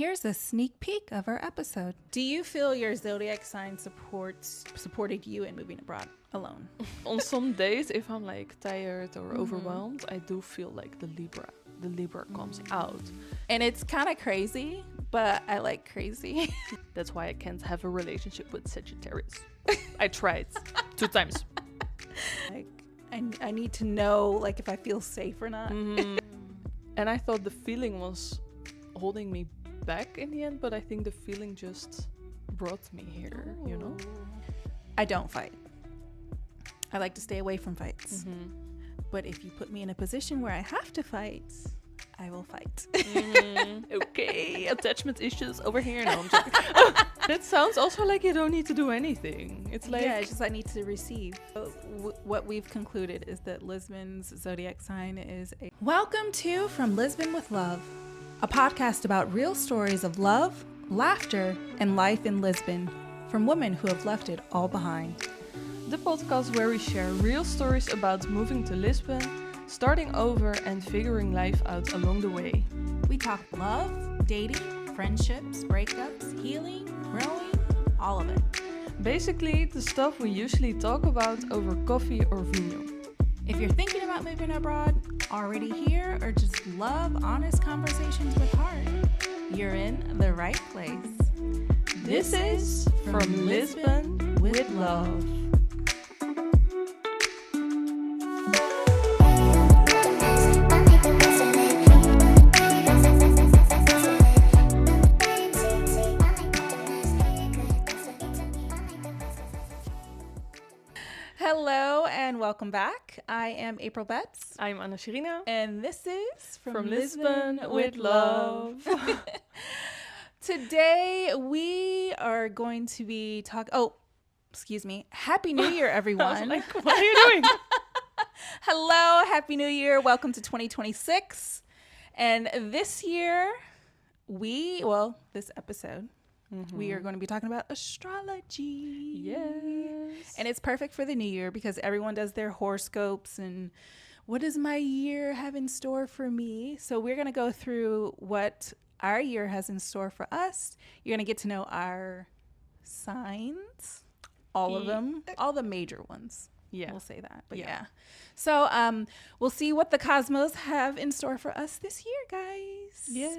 Here's a sneak peek of our episode. Do you feel your zodiac sign supported you in moving abroad alone? On some days, if I'm like tired or overwhelmed, I do feel like the Libra comes out. And it's kind of crazy, but I like crazy. That's why I can't have a relationship with Sagittarius. I tried 2 times. Like, I need to know like if I feel safe or not. And I thought the feeling was holding me back in the end, but I think the feeling just brought me here, you know? I don't fight. I like to stay away from fights. But if you put me in a position where I have to fight, I will fight. Okay, attachment issues over here. No, I'm joking. It sounds also like you don't need to do anything. It's like... Yeah, it's just I need to receive. What we've concluded is that Lisbon's zodiac sign is a... Welcome to From Lisbon with Love, a podcast about real stories of love, laughter, and life in Lisbon from women who have left it all behind. The podcast where we share real stories about moving to Lisbon, starting over, and figuring life out along the way. We talk love, dating, friendships, breakups, healing, growing, all of it. Basically, the stuff we usually talk about over coffee or vino. If you're thinking about moving abroad, already here, or just love honest conversations with heart, you're in the right place. This is From Lisbon with Love. Hello and welcome back. I am April Betts. I'm Jirina. And this is From Lisbon with Love. Today we are going to be talking... Oh, excuse me. Happy New Year, everyone. I was like, what are you doing? Hello, Happy New Year. Welcome to 2026. And this year, this episode, we are going to be talking about astrology. Yes. And it's perfect for the new year because everyone does their horoscopes and what does my year have in store for me? So we're going to go through what our year has in store for us. You're going to get to know our signs, all of them, all the major ones. Yeah. We'll say that. But yeah. So we'll see what the cosmos have in store for us this year, guys. Yes.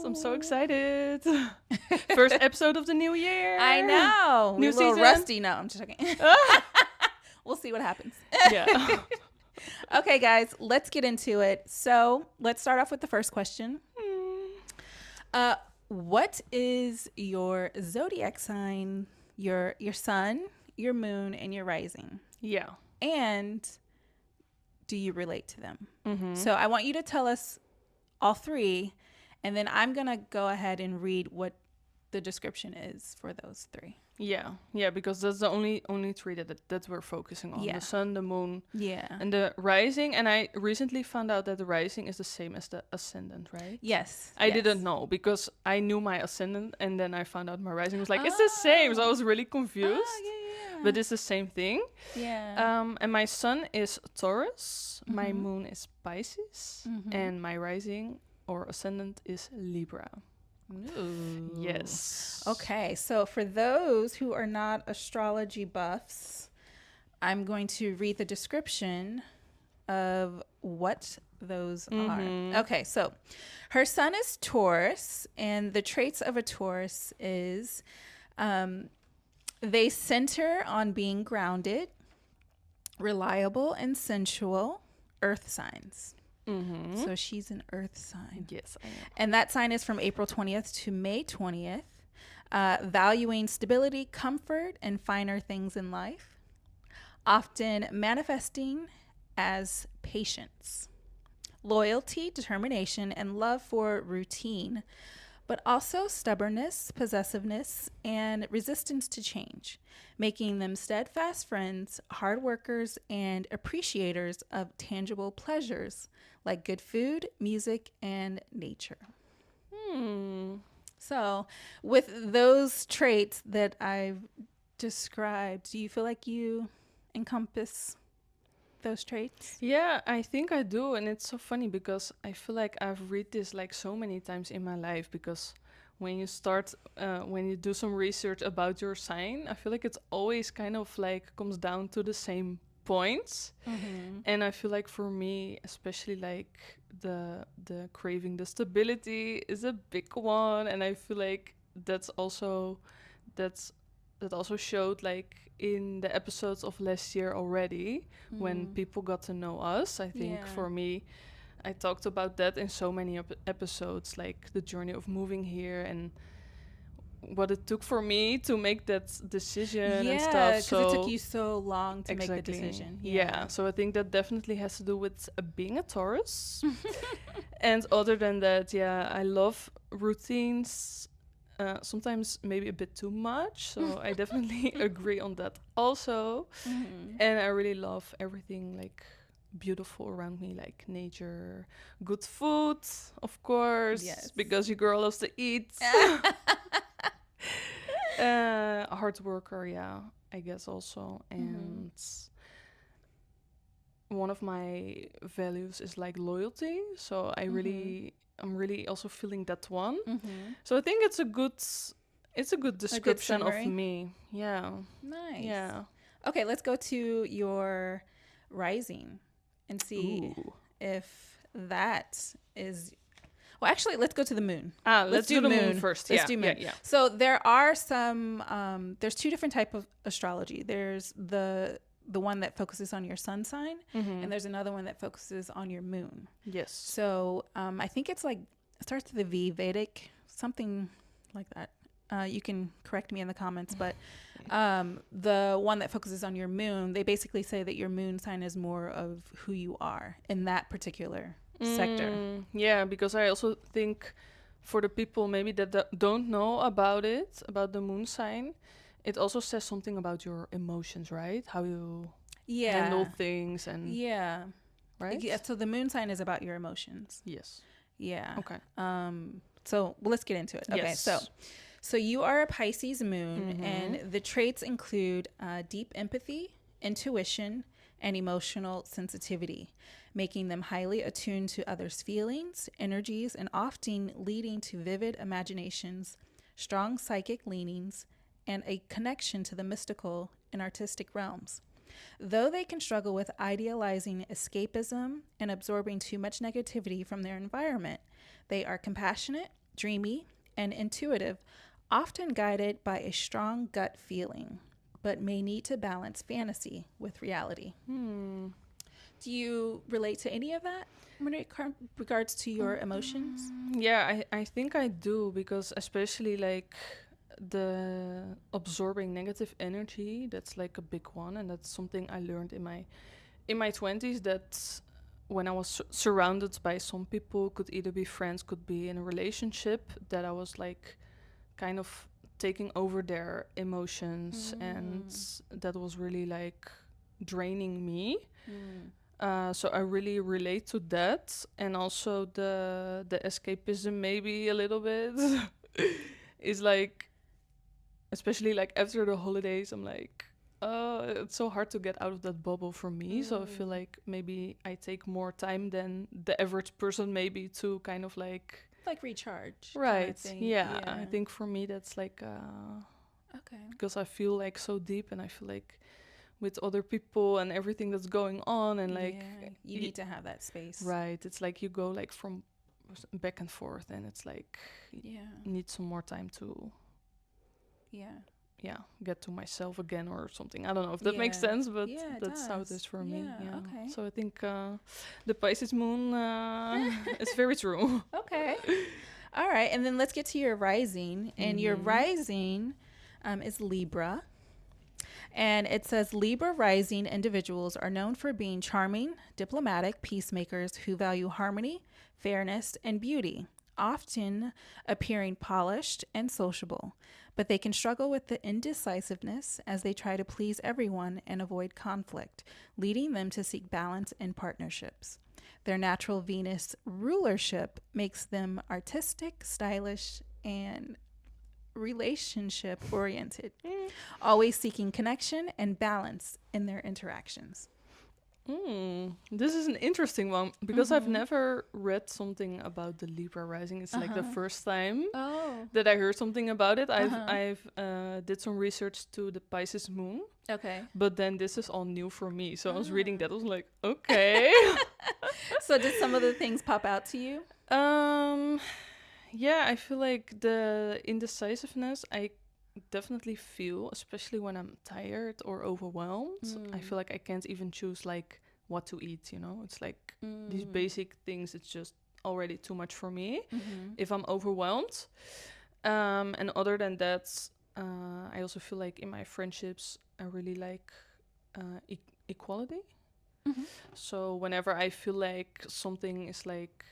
I'm so excited. First episode of the new year. I know. New We're a little season. rusty. No, I'm just joking. We'll see what happens. Yeah. Okay, guys, let's get into it. So let's start off with the first question. What is your zodiac sign, your sun, your moon, and your rising? Yeah. And do you relate to them? So I want you to tell us all three, and then I'm going to go ahead and read what the description is for those three. Yeah, because that's the only three that we're focusing on. Yeah. The sun, the moon, Yeah. and the rising. And I recently found out that the rising is the same as the ascendant, right? Yes. I didn't know because I knew my ascendant and then I found out my rising was like, it's the same. So I was really confused. Yeah. But it's the same thing. Yeah. And my sun is Taurus, my moon is Pisces, and my rising or ascendant is Libra. Ooh. Yes. Okay, so for those who are not astrology buffs, I'm going to read the description of what those are. Okay, so her sun is Taurus, and the traits of a Taurus is they center on being grounded, reliable, and sensual, earth signs. So she's an earth sign. Yes, I am. And that sign is from April 20th to May 20th, valuing stability, comfort, and finer things in life, often manifesting as patience, loyalty, determination, and love for routine, but also stubbornness, possessiveness, and resistance to change, making them steadfast friends, hard workers, and appreciators of tangible pleasures like good food, music, and nature. So with those traits that I've described, do you feel like you encompass those traits? Yeah, I think I do. And it's so funny because I feel like I've read this like so many times in my life because when you start, when you do some research about your sign, I feel like it's always kind of like comes down to the same points. Mm-hmm. And I feel like for me, especially like the craving the stability is a big one, and I feel like that's that also showed like in the episodes of last year already when Mm. people got to know us. I think Yeah. for me, I talked about that in so many episodes, like the journey of moving here and what it took for me to make that decision and stuff. Yeah, because it took So you so long to make the exactly. decision. Yeah. Yeah. So I think that definitely has to do with being a Taurus. And other than that, yeah, I love routines. Sometimes maybe a bit too much. So I definitely agree on that also. Mm-hmm. And I really love everything like beautiful around me, like nature, good food, of course, Yes. because your girl loves to eat. A hard worker, yeah, I guess also. Mm-hmm. And one of my values is like loyalty. So Mm-hmm. I'm really also feeling that one. Mm-hmm. So I think it's a good A good description of summary. me. Yeah. Nice. Yeah. Okay, let's go to your rising and see Ooh. if that is. Well, actually, let's go to the moon. Let's do the moon first. Let's Yeah. do Yeah. moon. Yeah. So there are some. There's two different type of astrology. There's the one that focuses on your sun sign, Mm-hmm. and there's another one that focuses on your moon. Yes. So I think it's like it starts with a V, Vedic, something like that. You can correct me in the comments, but the one that focuses on your moon, they basically say that your moon sign is more of who you are in that particular sector. Yeah, because I also think for the people maybe that don't know about it, about the moon sign, it also says something about your emotions, right? How you handle Yeah. things and Yeah. right? Yeah. So the moon sign is about your emotions. Yes. Yeah. Okay. So let's get into it. Okay. Yes. So you are a Pisces moon, Mm-hmm. and the traits include deep empathy, intuition, and emotional sensitivity, making them highly attuned to others' feelings, energies, and often leading to vivid imaginations, strong psychic leanings, and a connection to the mystical and artistic realms. Though they can struggle with idealizing escapism and absorbing too much negativity from their environment, they are compassionate, dreamy, and intuitive, often guided by a strong gut feeling, but may need to balance fantasy with reality. Do you relate to any of that when it regards to your emotions? Yeah, I think I do because especially like the absorbing negative energy, that's like a big one, and that's something I learned in my 20s, that when I was surrounded by some people, could either be friends, could be in a relationship, that I was like kind of taking over their emotions, and that was really like draining me. So I really relate to that, and also the escapism maybe a little bit is like, especially like after the holidays, I'm like, it's so hard to get out of that bubble for me. So I feel like maybe I take more time than the average person maybe to kind of like Like recharge. Kind right. of thing. Yeah, I think for me that's like Okay. because I feel like so deep, and I feel like with other people and everything that's going on, and like Yeah, you need to have that space. right, it's like you go like from back and forth, and it's like Yeah. need some more time to Yeah. get to myself again or something. I don't know if that makes sense, but Yeah, it that's how it does. is for me. Yeah, okay. So I think the Pisces moon is very true. Okay. All right. And then let's get to your rising. And your rising is Libra. And it says Libra rising individuals are known for being charming, diplomatic peacemakers who value harmony, fairness, and beauty, often appearing polished and sociable. But they can struggle with the indecisiveness as they try to please everyone and avoid conflict, leading them to seek balance in partnerships. Their natural Venus rulership makes them artistic, stylish, and relationship oriented, always seeking connection and balance in their interactions. This is an interesting one because I've never read something about the Libra rising. It's like the first time Oh. that I heard something about it. I've did some research to the Pisces moon, Okay. but then this is all new for me. So I was reading that. I was like, okay. So did some of the things pop out to you? Yeah, I feel like the indecisiveness I definitely feel, especially when I'm tired or overwhelmed. I feel like I can't even choose like what to eat, you know? It's like these basic things, it's just already too much for me if I'm overwhelmed. And other than that, I also feel like in my friendships, I really like equality. So whenever I feel like something is like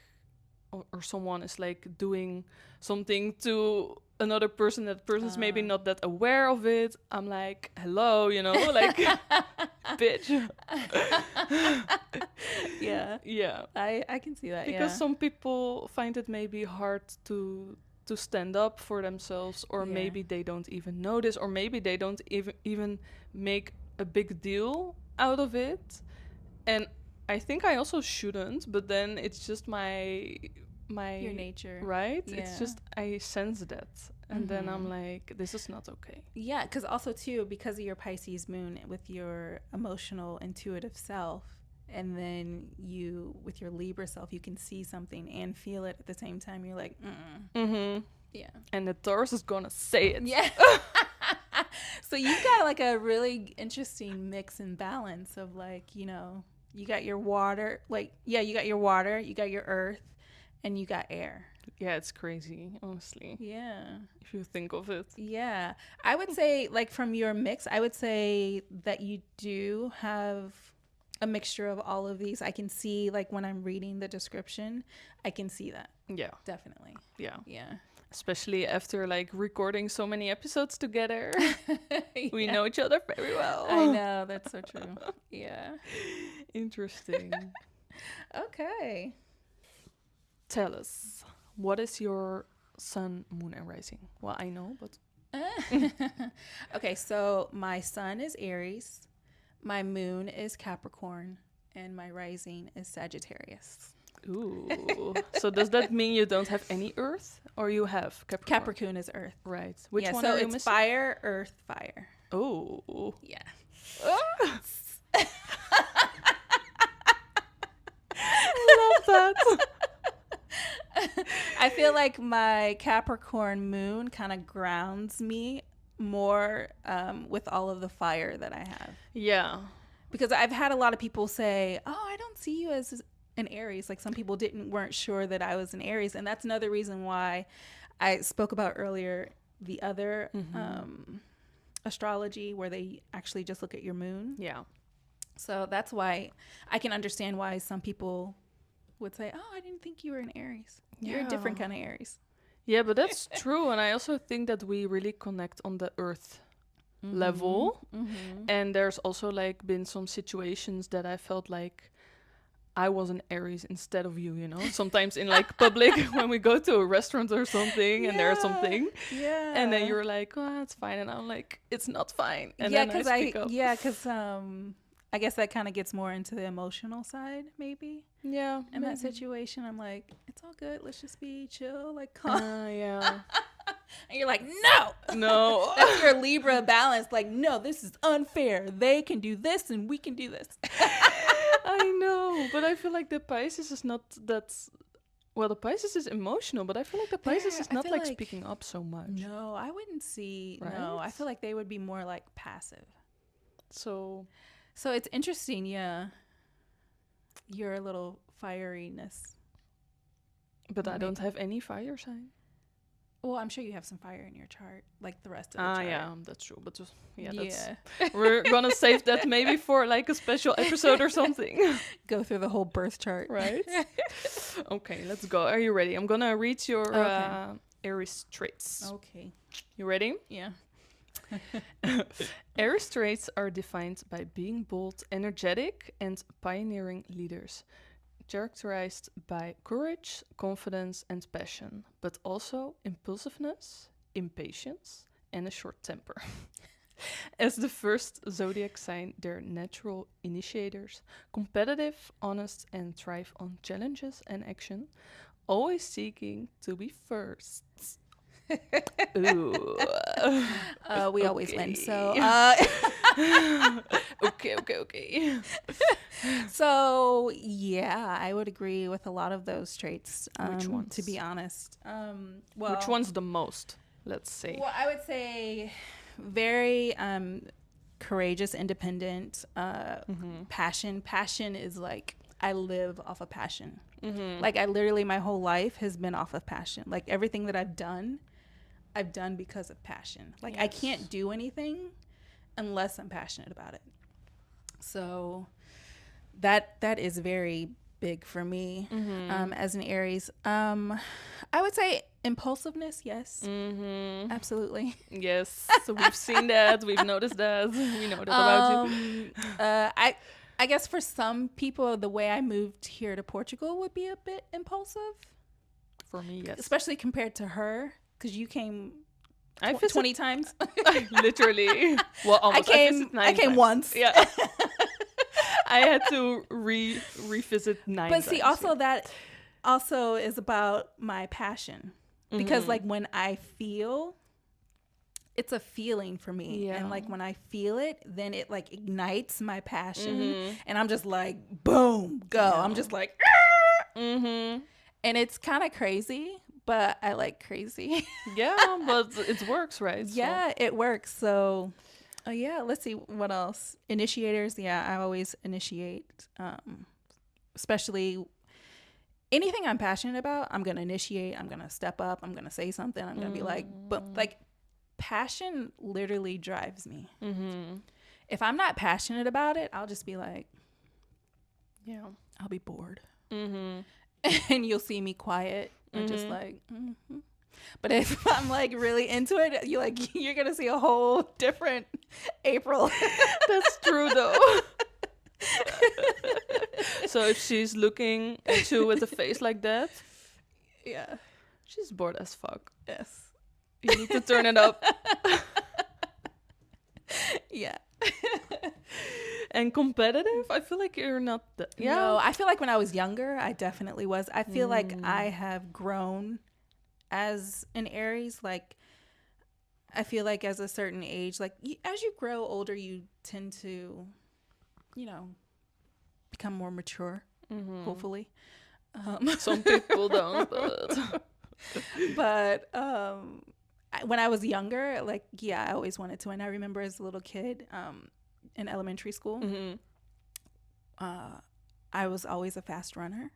or someone is like doing something to another person, that person's maybe not that aware of it, I'm like, hello, you know, like bitch. Yeah, I can see that. because some people find it maybe hard to stand up for themselves, or maybe they don't even notice, or maybe they don't even make a big deal out of it. And I think I also shouldn't, but then it's just my your nature, right? It's just I sense that, and then I'm like, this is not okay. Yeah, because also too, because of your Pisces moon with your emotional, intuitive self, and then you with your Libra self, you can see something and feel it at the same time. You're like, yeah, and the Taurus is gonna say it. Yeah. So you've got like a really interesting mix and balance of like, you know, you got your water, like, yeah, you got your water, you got your earth, and you got air. Yeah, it's crazy, honestly. Yeah. If you think of it. Yeah. I would say, like, from your mix, I would say that you do have a mixture of all of these. I can see, like, when I'm reading the description, I can see that. Yeah. Definitely. Yeah. Yeah. Especially after, like, recording so many episodes together. We know each other very well. I know. That's so true. Yeah. Interesting. Okay. Tell us, what is your sun, moon, and rising? Well, I know, but... Okay, so my sun is Aries, my moon is Capricorn, and my rising is Sagittarius. Ooh. So does that mean you don't have any earth, or you have Capricorn? Capricorn is earth. Right. Which one so are you it's missing? fire, earth, fire. Oh. Yeah. Love that. I feel like my Capricorn moon kind of grounds me more with all of the fire that I have. Yeah. Because I've had a lot of people say, "Oh, I don't see you as an Aries." Like some people weren't sure that I was an Aries, and that's another reason why I spoke about earlier the other astrology where they actually just look at your moon. Yeah. So that's why I can understand why some people would say, "Oh, I didn't think you were an Aries. You're a different kind of Aries." Yeah, but that's true. And I also think that we really connect on the earth level. And there's also like been some situations that I felt like I was an Aries instead of you, you know? Sometimes in like public when we go to a restaurant or something and there's something. Yeah. And then you're like, "Oh, it's fine." And I'm like, "It's not fine." And yeah, then because I guess that kind of gets more into the emotional side, maybe. Yeah. In that situation, I'm like, it's all good. Let's just be chill, like calm. Yeah. And you're like, no. No. That's your Libra balance. Like, no, this is unfair. They can do this and we can do this. I know, but I feel like the Pisces is not that... Well, the Pisces is emotional, but I feel like the Pisces is not like speaking up so much. No, I wouldn't see. Right? No, I feel like they would be more like passive. So it's interesting, yeah. Your little fieriness. But I don't have any fire sign. Well, I'm sure you have some fire in your chart, like the rest of the chart. Yeah, that's true. But just, we're gonna save that maybe for like a special episode or something. Go through the whole birth chart. Right? Okay, let's go. Are you ready? I'm gonna read your Aries traits. Okay. You ready? Yeah. Aries traits are defined by being bold, energetic, and pioneering leaders, characterized by courage, confidence, and passion, but also impulsiveness, impatience, and a short temper. As the first zodiac sign, they're natural initiators, competitive, honest, and thrive on challenges and action, always seeking to be first. Ooh. We always win. So, okay. so yeah, I would agree with a lot of those traits. Which ones? To be honest? Which one's the most? Let's say. Well, I would say very courageous, independent, passion. Passion is like, I live off of passion. Like, I literally, my whole life has been off of passion. Like, everything that I've done because of passion. Like, I can't do anything unless I'm passionate about it. So that is very big for me as an Aries. I would say impulsiveness, yes. Absolutely. Yes. So we've seen that. We've noticed that. We know that about you. I guess for some people, the way I moved here to Portugal would be a bit impulsive. For me, yes. Especially compared to her, because you came 20 times. Literally. Well, almost. I came once. Yeah. I had to revisit 9 times. But see, also that also is about my passion. Because like when I feel, it's a feeling for me. Yeah. And like when I feel it, then it like ignites my passion. And I'm just like, boom, go. Yeah. I'm just like, and it's kind of crazy, but I like crazy. Yeah, but it works, right? Yeah, it works. So, yeah, let's see what else. Initiators. Yeah, I always initiate, especially anything I'm passionate about. I'm going to initiate. I'm going to step up. I'm going to say something. I'm going to be like, but like passion literally drives me. If I'm not passionate about it, I'll just be like, yeah, I'll be bored. And you'll see me quiet or just like, But if I'm like really into it, you're gonna see a whole different April. That's true though. So if she's looking at you with a face like that, yeah, she's bored as fuck. Yes, you need to turn it up. Yeah. And competitive? I feel like you're not No, I feel like when I was younger, I definitely was. I feel like I have grown as an Aries. Like, I feel like as a certain age, like as you grow older, you tend to, become more mature, hopefully. Some people don't, but when I was younger, like, yeah, I always wanted to. And I remember as a little kid, in elementary school, I was always a fast runner,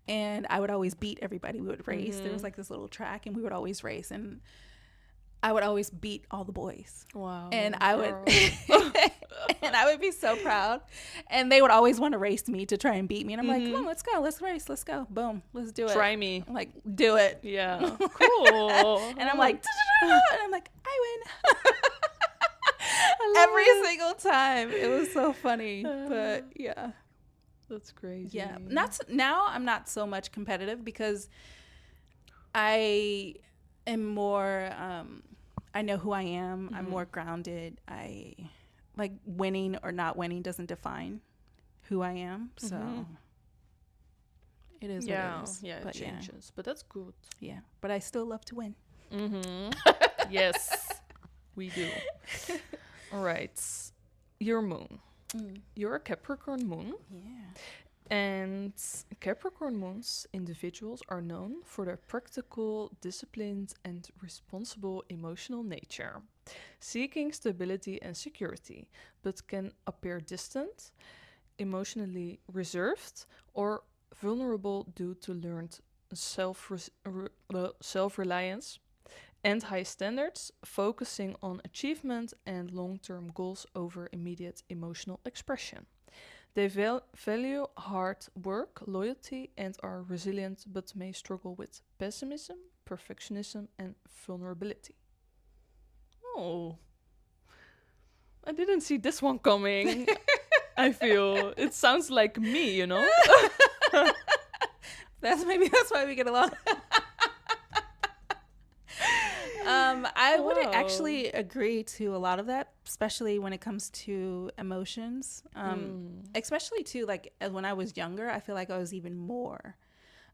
and I would always beat everybody. We would race. There was like this little track, and we would always race, and I would always beat all the boys. Wow. And I would and I would be so proud, and they would always want to race me to try and beat me, and I'm like, come on, let's go, let's race, let's go, boom, let's do it, try me. I'm like, do it. Yeah. Cool. And I'm like, I win. Every single time. It was so funny. But yeah, that's crazy. Yeah, now I'm not so much competitive because I am more I know who I am. I'm more grounded. I like winning or not winning doesn't define who I am. So it is what it is. Yeah, it changes. But that's good. Yeah, but I still love to win. Yes, we do. All right. Your moon. You're a Capricorn moon. Yeah. And Capricorn moons individuals are known for their practical, disciplined, and responsible emotional nature, seeking stability and security, but can appear distant, emotionally reserved, or vulnerable due to learned self-reliance and high standards, focusing on achievement and long-term goals over immediate emotional expression. They value hard work, loyalty, and are resilient, but may struggle with pessimism, perfectionism, and vulnerability. Oh, I didn't see this one coming. I feel it sounds like me, you know? That's why we get along. I would Wow. actually agree to a lot of that, especially when it comes to emotions. Especially too, like when I was younger, I feel like I was even more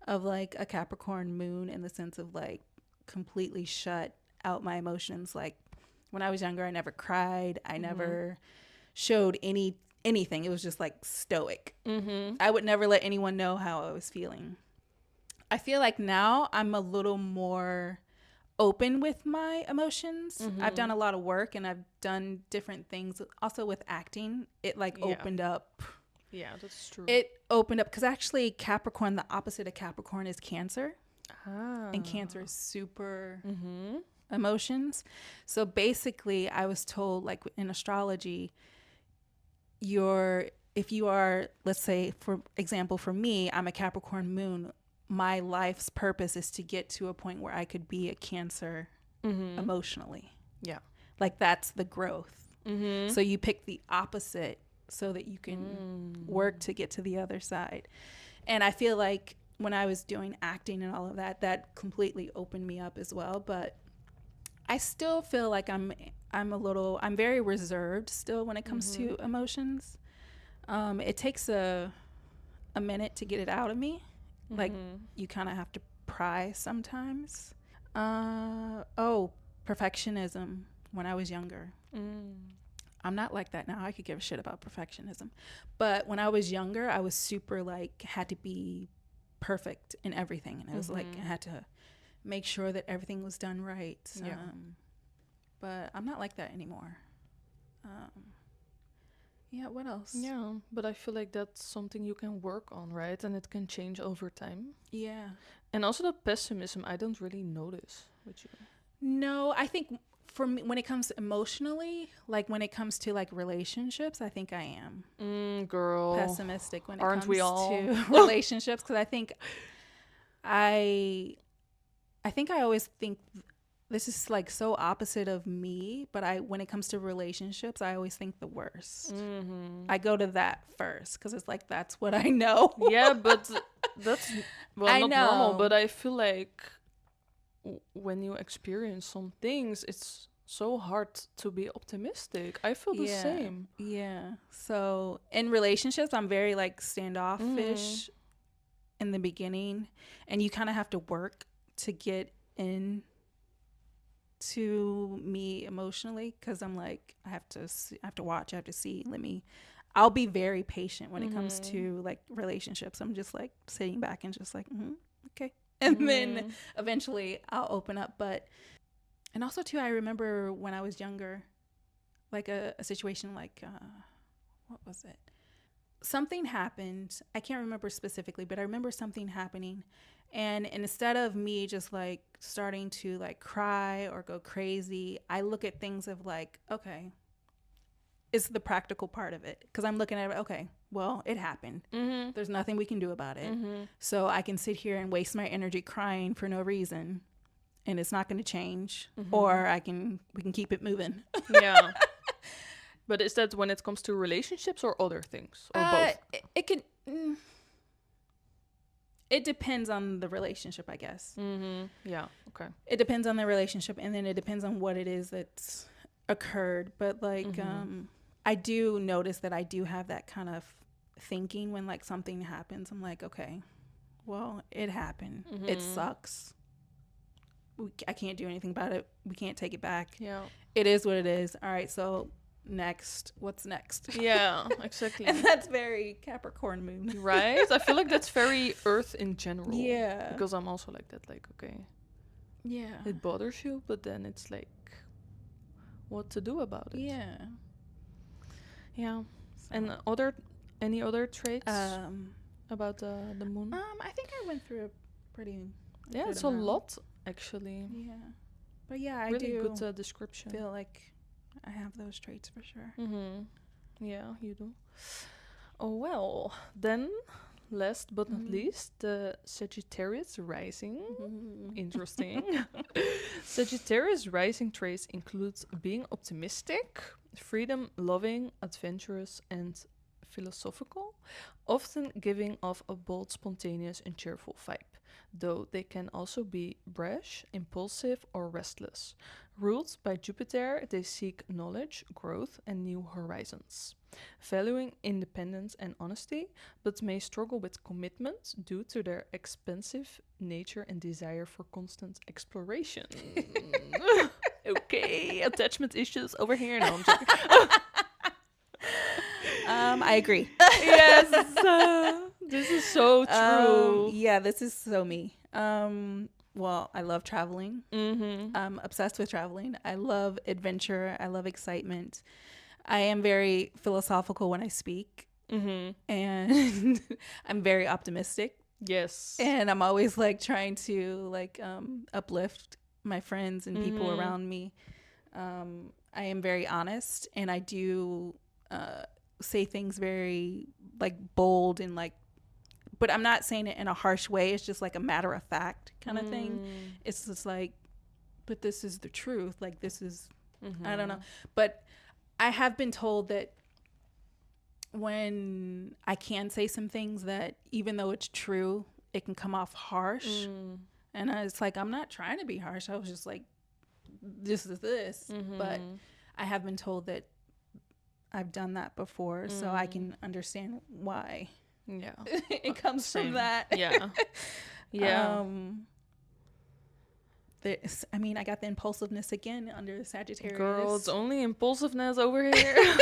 of like a Capricorn moon in the sense of like completely shut out my emotions. Like when I was younger, I never cried. I never showed anything. It was just like stoic. I would never let anyone know how I was feeling. I feel like now I'm a little more open with my emotions. I've done a lot of work and I've done different things. Also with acting, it like Yeah. opened up. Yeah, that's true. It opened up because actually Capricorn, the opposite of Capricorn is Cancer, Ah. and Cancer is super Mm-hmm. emotions. So basically, I was told like in astrology, if you are, let's say for example, for me, I'm a Capricorn moon. My life's purpose is to get to a point where I could be a Cancer emotionally. Yeah. Like that's the growth. Mm-hmm. So you pick the opposite so that you can work to get to the other side. And I feel like when I was doing acting and all of that, that completely opened me up as well. But I still feel like I'm very reserved still when it comes to emotions. It takes a minute to get it out of me. Like you kind of have to pry sometimes. Perfectionism when I was younger. I'm not like that now. I could give a shit about perfectionism. But when I was younger, I was super like, had to be perfect in everything. And I was like, I had to make sure that everything was done right. Yeah. But I'm not like that anymore. Yeah, what else? Yeah, but I feel like that's something you can work on, right? And it can change over time. Yeah. And also the pessimism, I don't really notice with you. No, I think for me, when it comes emotionally, like when it comes to like relationships, I think I am Girl. pessimistic when it Aren't comes we all? to relationships, because I think I always think this is like so opposite of me, but when it comes to relationships, I always think the worst. I go to that first because it's like that's what I know. Yeah, but that's I not normal, know. but I feel like when you experience some things, it's so hard to be optimistic. I feel the same. Yeah. So in relationships, I'm very like standoffish in the beginning, and you kind of have to work to get in to me emotionally, because I'm like I have to watch, I have to see. I'll be very patient when it comes to like relationships. I'm just like sitting back and just like okay, and then eventually I'll open up. But and also too, I remember when I was younger, like a situation like what was it? Something happened. I can't remember specifically, but I remember something happening. And instead of me just like starting to like cry or go crazy, I look at things of like, okay, it's the practical part of it. Because I'm looking at it, okay, well, it happened. There's nothing we can do about it. So I can sit here and waste my energy crying for no reason, and it's not going to change. Or we can keep it moving. Yeah. But is that when it comes to relationships or other things? Or both? It could. It depends on the relationship, I guess. Yeah, okay. It depends on the relationship, and then it depends on what it is that's occurred. But like, I do notice that I do have that kind of thinking when like something happens. I'm like, okay, well, it happened. It sucks. I can't do anything about it. We can't take it back. Yeah. It is what it is. All right, so next, what's next? Yeah, exactly. And that's very Capricorn moon. Right? I feel like that's very Earth in general. Yeah. Because I'm also like that, like, okay, Yeah. it bothers you, but then it's like, what to do about it? Yeah. Yeah. So, And any other traits about the moon? I think I went through a pretty Yeah, good it's amount. a lot, actually. Yeah. But yeah, I Really do good description. feel like I have those traits for sure. Yeah, you do. Oh, well, then, last but not least, the Sagittarius rising. Interesting. Sagittarius rising traits includes being optimistic, freedom-loving, adventurous, and philosophical, often giving off a bold, spontaneous, and cheerful vibe. though they can also be brash, impulsive, or restless. Ruled by Jupiter, they seek knowledge, growth, and new horizons, valuing independence and honesty, but may struggle with commitment due to their expensive nature and desire for constant exploration. Okay, attachment issues over here. No, I'm joking. I agree. Yes, this is so true. Yeah, this is so me. Well, I love traveling. Mm-hmm. I'm obsessed with traveling. I love adventure. I love excitement. I am very philosophical when I speak, Mm-hmm. and I'm very optimistic. Yes. And I'm always like trying to like uplift my friends and people Mhm. around me. I am very honest, and I do say things very like bold and like, but I'm not saying it in a harsh way. It's just like a matter of fact kind of thing. It's just like, but this is the truth. Like this is, I don't know. But I have been told that when I can say some things that even though it's true, it can come off harsh. And it's like, I'm not trying to be harsh. I was just like, this is this. But I have been told that I've done that before, so I can understand why. Yeah. It comes Same. from that. Yeah. Yeah. I mean, I got the impulsiveness again under Sagittarius. Girl, it's only impulsiveness over here.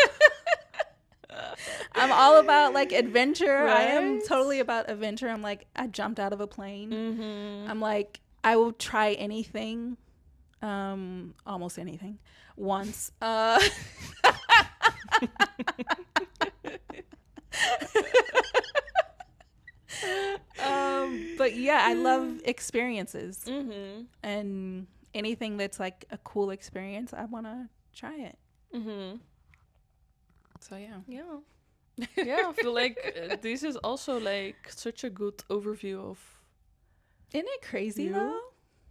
I'm all about like adventure. Right? I am totally about adventure. I'm like, I jumped out of a plane. Mm-hmm. I'm like, I will try anything, almost anything, once. But yeah, I love experiences, and anything that's like a cool experience, I want to try it. So yeah. Yeah, I feel like this is also like such a good overview of. Isn't it crazy You? though?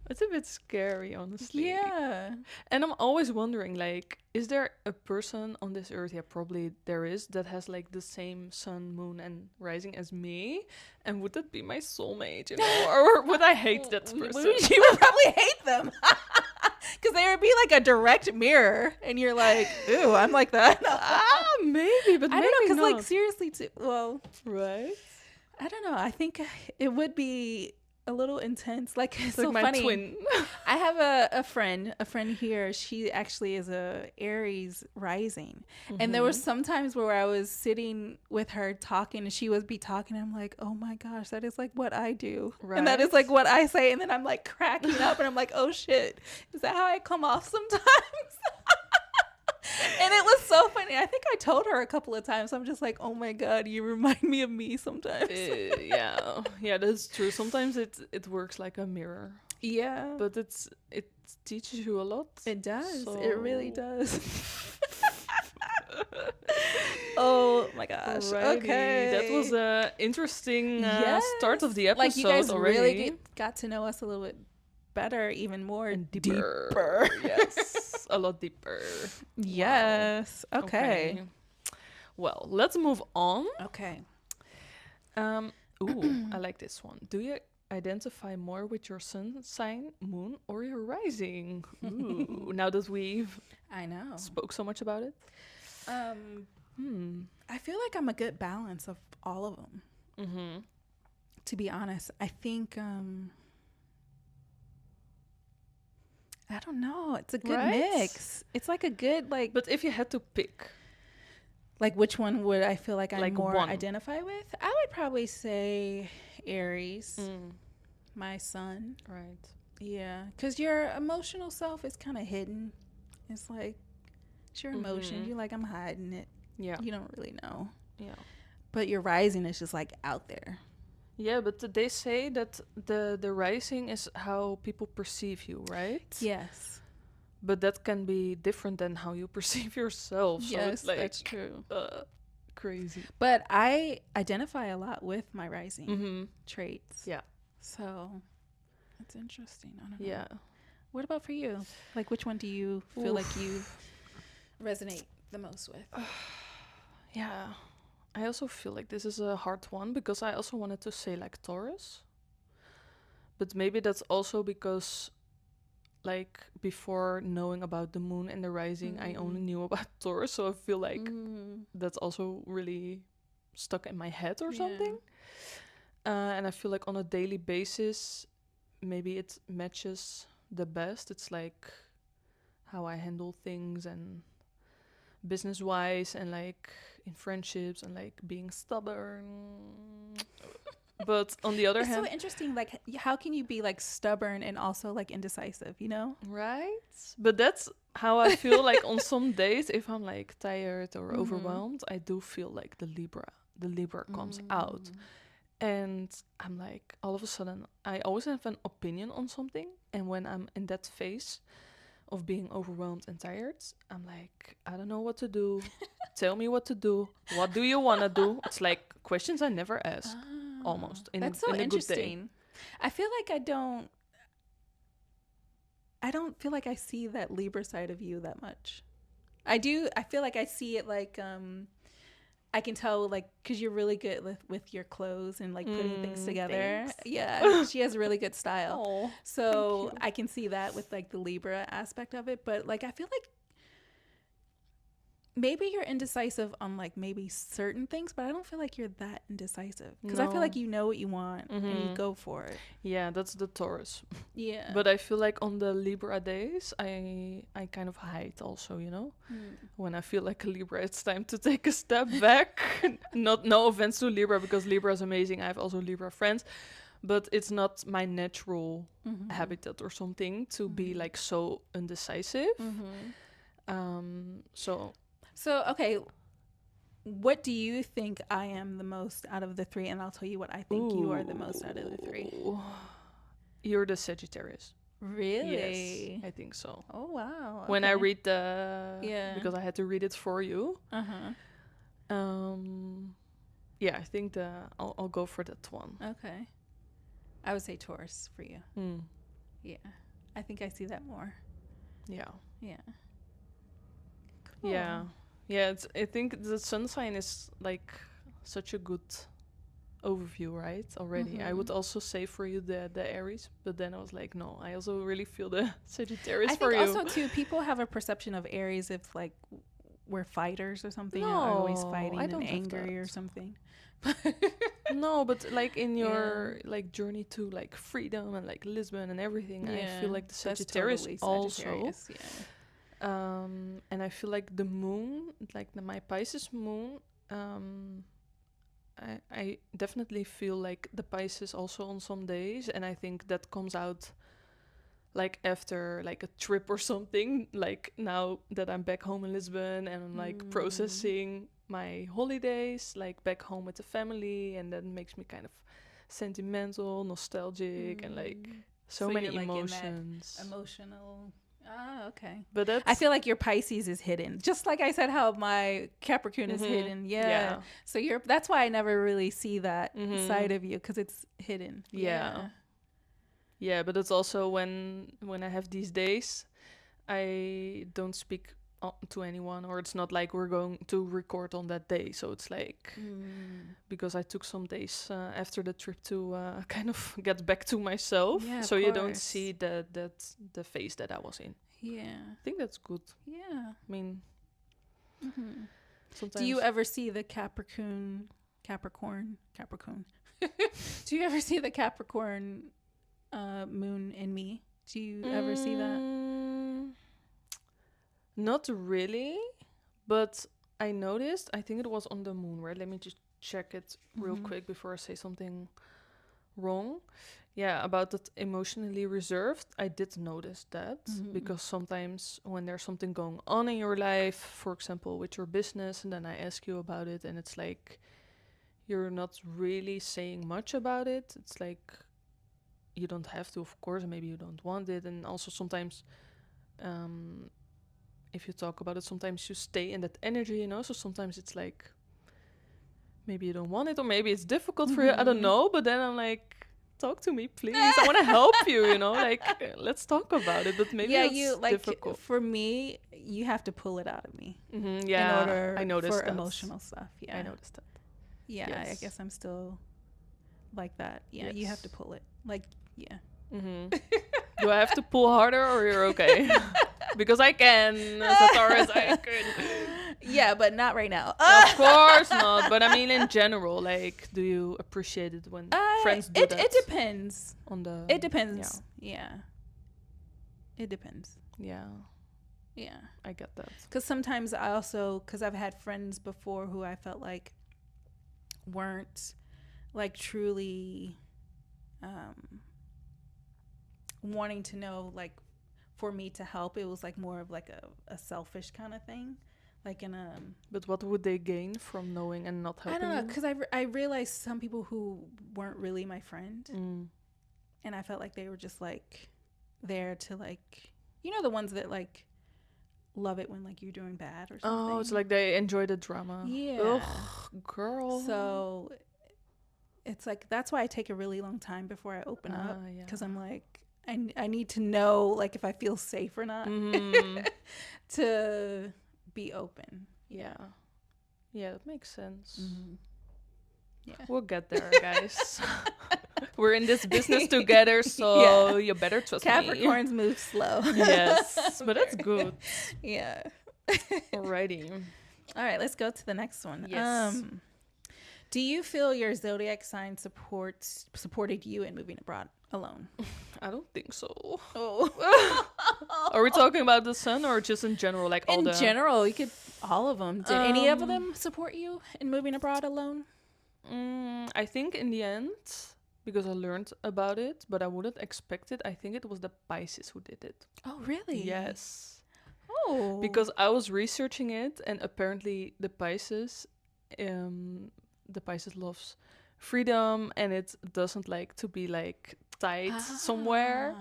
It's a bit scary, honestly. Yeah. And I'm always wondering, like, is there a person on this earth? Yeah, probably there is, that has like the same sun, moon, and rising as me. And would that be my soulmate, you know? Or would I hate that person? You would probably hate them. Because they would be like a direct mirror. And you're like, ooh, I'm like that. Maybe, but I maybe don't know, because not. like seriously, well, Right? I don't know. I think it would be a little intense. Like, it's so Like my funny. twin. I have a friend here. She actually is a Aries rising. And there was some times where I was sitting with her talking and she would be talking. I'm like, oh my gosh, that is like what I do. Right. And that is like what I say. And then I'm like cracking up and I'm like, oh shit, is that how I come off sometimes? And it was so funny. I think I told her a couple of times. I'm just like, oh my God, you remind me of me sometimes. Yeah, that's true. Sometimes it works like a mirror. Yeah. But it teaches you a lot. It does. So- It really does. Oh my gosh. Alrighty. Okay. That was a interesting Yes. start of the episode. Like you guys already. really got to know us a little bit better, even more And deeper. Yes, a lot deeper. Yes. Okay. Well, let's move on. Okay. Ooh, I like this one. Do you identify more with your sun sign, moon, or your rising? Ooh, now that we've I know. spoke so much about it. I feel like I'm a good balance of all of them. To be honest, I think I don't know. It's a good Right? mix. It's like a good like. But if you had to pick, Like, which one would I feel like I Like more one. identify with? I would probably say Aries, my sun. right? Yeah, because your emotional self is kind of hidden. It's like, it's your emotions. You're like, I'm hiding it. Yeah, You don't really know. yeah. But your rising is just like out there. Yeah, but they say that the rising is how people perceive you, right? Yes. But that can be different than how you perceive yourself. So Yes, it's like that's true. crazy. But I identify a lot with my rising traits. Yeah. So that's interesting. I don't know. Yeah. What about for you? Like, which one do you feel like you resonate the most with? Yeah. I also feel like this is a hard one because I also wanted to say like Taurus. But maybe that's also because, like, before knowing about the moon and the rising, I only knew about Taurus. So I feel like that's also really stuck in my head or something. And I feel like on a daily basis, maybe it matches the best. It's like how I handle things and business wise and like in friendships and like being stubborn. But on the other It's hand, so interesting. Like, how can you be like stubborn and also like indecisive? You know? right? But that's how I feel like on some days if I'm like tired or overwhelmed, I do feel like the Libra comes out. And I'm like, all of a sudden, I always have an opinion on something. And when I'm in that phase of being overwhelmed and tired, I'm like, I don't know what to do. Tell me what to do. What do you want to do? It's like questions I never ask, almost, That's so in a good day. interesting. I feel like I don't feel like I see that Libra side of you that much. I do. I feel like I see it like I can tell like because you're really good with your clothes and like putting things together. Thanks. Yeah, she has really good style. Oh, So thank you. I can see that with like the Libra aspect of it. But like I feel like maybe you're indecisive on like maybe certain things, but I don't feel like you're that indecisive because I feel like you know what you want and you go for it. Yeah, that's the Taurus. Yeah. But I feel like on the Libra days, I kind of hide also, you know? When I feel like a Libra, it's time to take a step back. No offense to Libra, because Libra is amazing. I have also Libra friends. But it's not my natural habitat or something to be like so indecisive. So, okay, what do you think I am the most out of the three? And I'll tell you what I think you are the most out of the three. You're the Sagittarius. Really? Yes, I think so. Oh, wow. Okay. When I read because I had to read it for you. Yeah, I think I'll go for that one. Okay. I would say Taurus for you. Yeah. I think I see that more. Yeah. Yeah. Cool. Yeah. I think the sun sign is like such a good overview, right? Already. I would also say for you the Aries, but then I was like, no, I also really feel the Sagittarius for you. I think also too, people have a perception of Aries if like we're fighters or something. No, are always fighting I don't and angry have or something. No, but like in your like journey to like freedom and like Lisbon and everything, I feel like the Sagittarius, also. And I feel like the moon, like my Pisces moon, I definitely feel like the Pisces also on some days, and I think that comes out like after like a trip or something, like now that I'm back home in Lisbon and I'm like processing my holidays like back home with the family, and that makes me kind of sentimental, nostalgic, and like so many you're, like, emotions. Emotional. Ah, okay. But I feel like your Pisces is hidden, just like I said how my Capricorn is hidden. Yeah. So that's why I never really see that side of you, because it's hidden. Yeah, but it's also when I have these days, I don't speak to anyone, or it's not like we're going to record on that day. So it's like because I took some days after the trip to kind of get back to myself. Yeah, so you don't see the phase that I was in. Yeah. I think that's good. Yeah. I mean, sometimes. Do you ever see the Capricorn? Do you ever see the Capricorn moon in me? Do you ever see that? Not really, but I noticed, I think it was on the moon, right? Let me just check it real quick before I say something wrong. Yeah, about that emotionally reserved, I did notice that, because sometimes when there's something going on in your life, for example, with your business, and then I ask you about it, and it's like you're not really saying much about it. It's like you don't have to, of course, and maybe you don't want it. And also sometimes if you talk about it, sometimes you stay in that energy, you know? So sometimes it's like maybe you don't want it, or maybe it's difficult for you. I don't know. But then I'm like, talk to me, please. I want to help you, you know? Like, let's talk about it. But maybe that's difficult. For me, you have to pull it out of me. Yeah, in order I noticed for that. emotional stuff. Yeah, I noticed that. Yeah, yes. I guess I'm still like that. Yeah, you have to pull it. Like, Yeah. Do I have to pull harder or you're okay? Because I can, as a Taurus, I could. Yeah, but not right now. Of course not. But I mean, in general, like, do you appreciate it when friends do that? It depends. It depends. Yeah. It depends. Yeah. Yeah. I get that. Because sometimes because I've had friends before who I felt like weren't like truly wanting to know, like, for me to help. It was like more of like a selfish kind of thing. Like But what would they gain from knowing and not helping? I don't know, because I realized some people who weren't really my friend, and I felt like they were just like there to, like, the ones that like love it when like you're doing bad or something. Oh, it's like they enjoy the drama. Yeah. Ugh, girl. So it's like that's why I take a really long time before I open up, because I'm like I need to know, like, if I feel safe or not to be open. Yeah, that makes sense. Yeah, we'll get there, guys. We're in this business together, so you better trust Capricorns me. move slow. Yes, but that's good. Yeah. Alrighty. All right, let's go to the next one. Yes. Do you feel your zodiac sign supported you in moving abroad alone? I don't think so. Oh. Are we talking about the sun or just in general, like all in the... general, you could all of them. Did any of them support you in moving abroad alone? I think in the end, because I learned about it, but I wouldn't expect it. I think it was the Pisces who did it. Oh, really? Yes. Oh. Because I was researching it, and apparently the Pisces loves freedom, and it doesn't like to be like tied somewhere.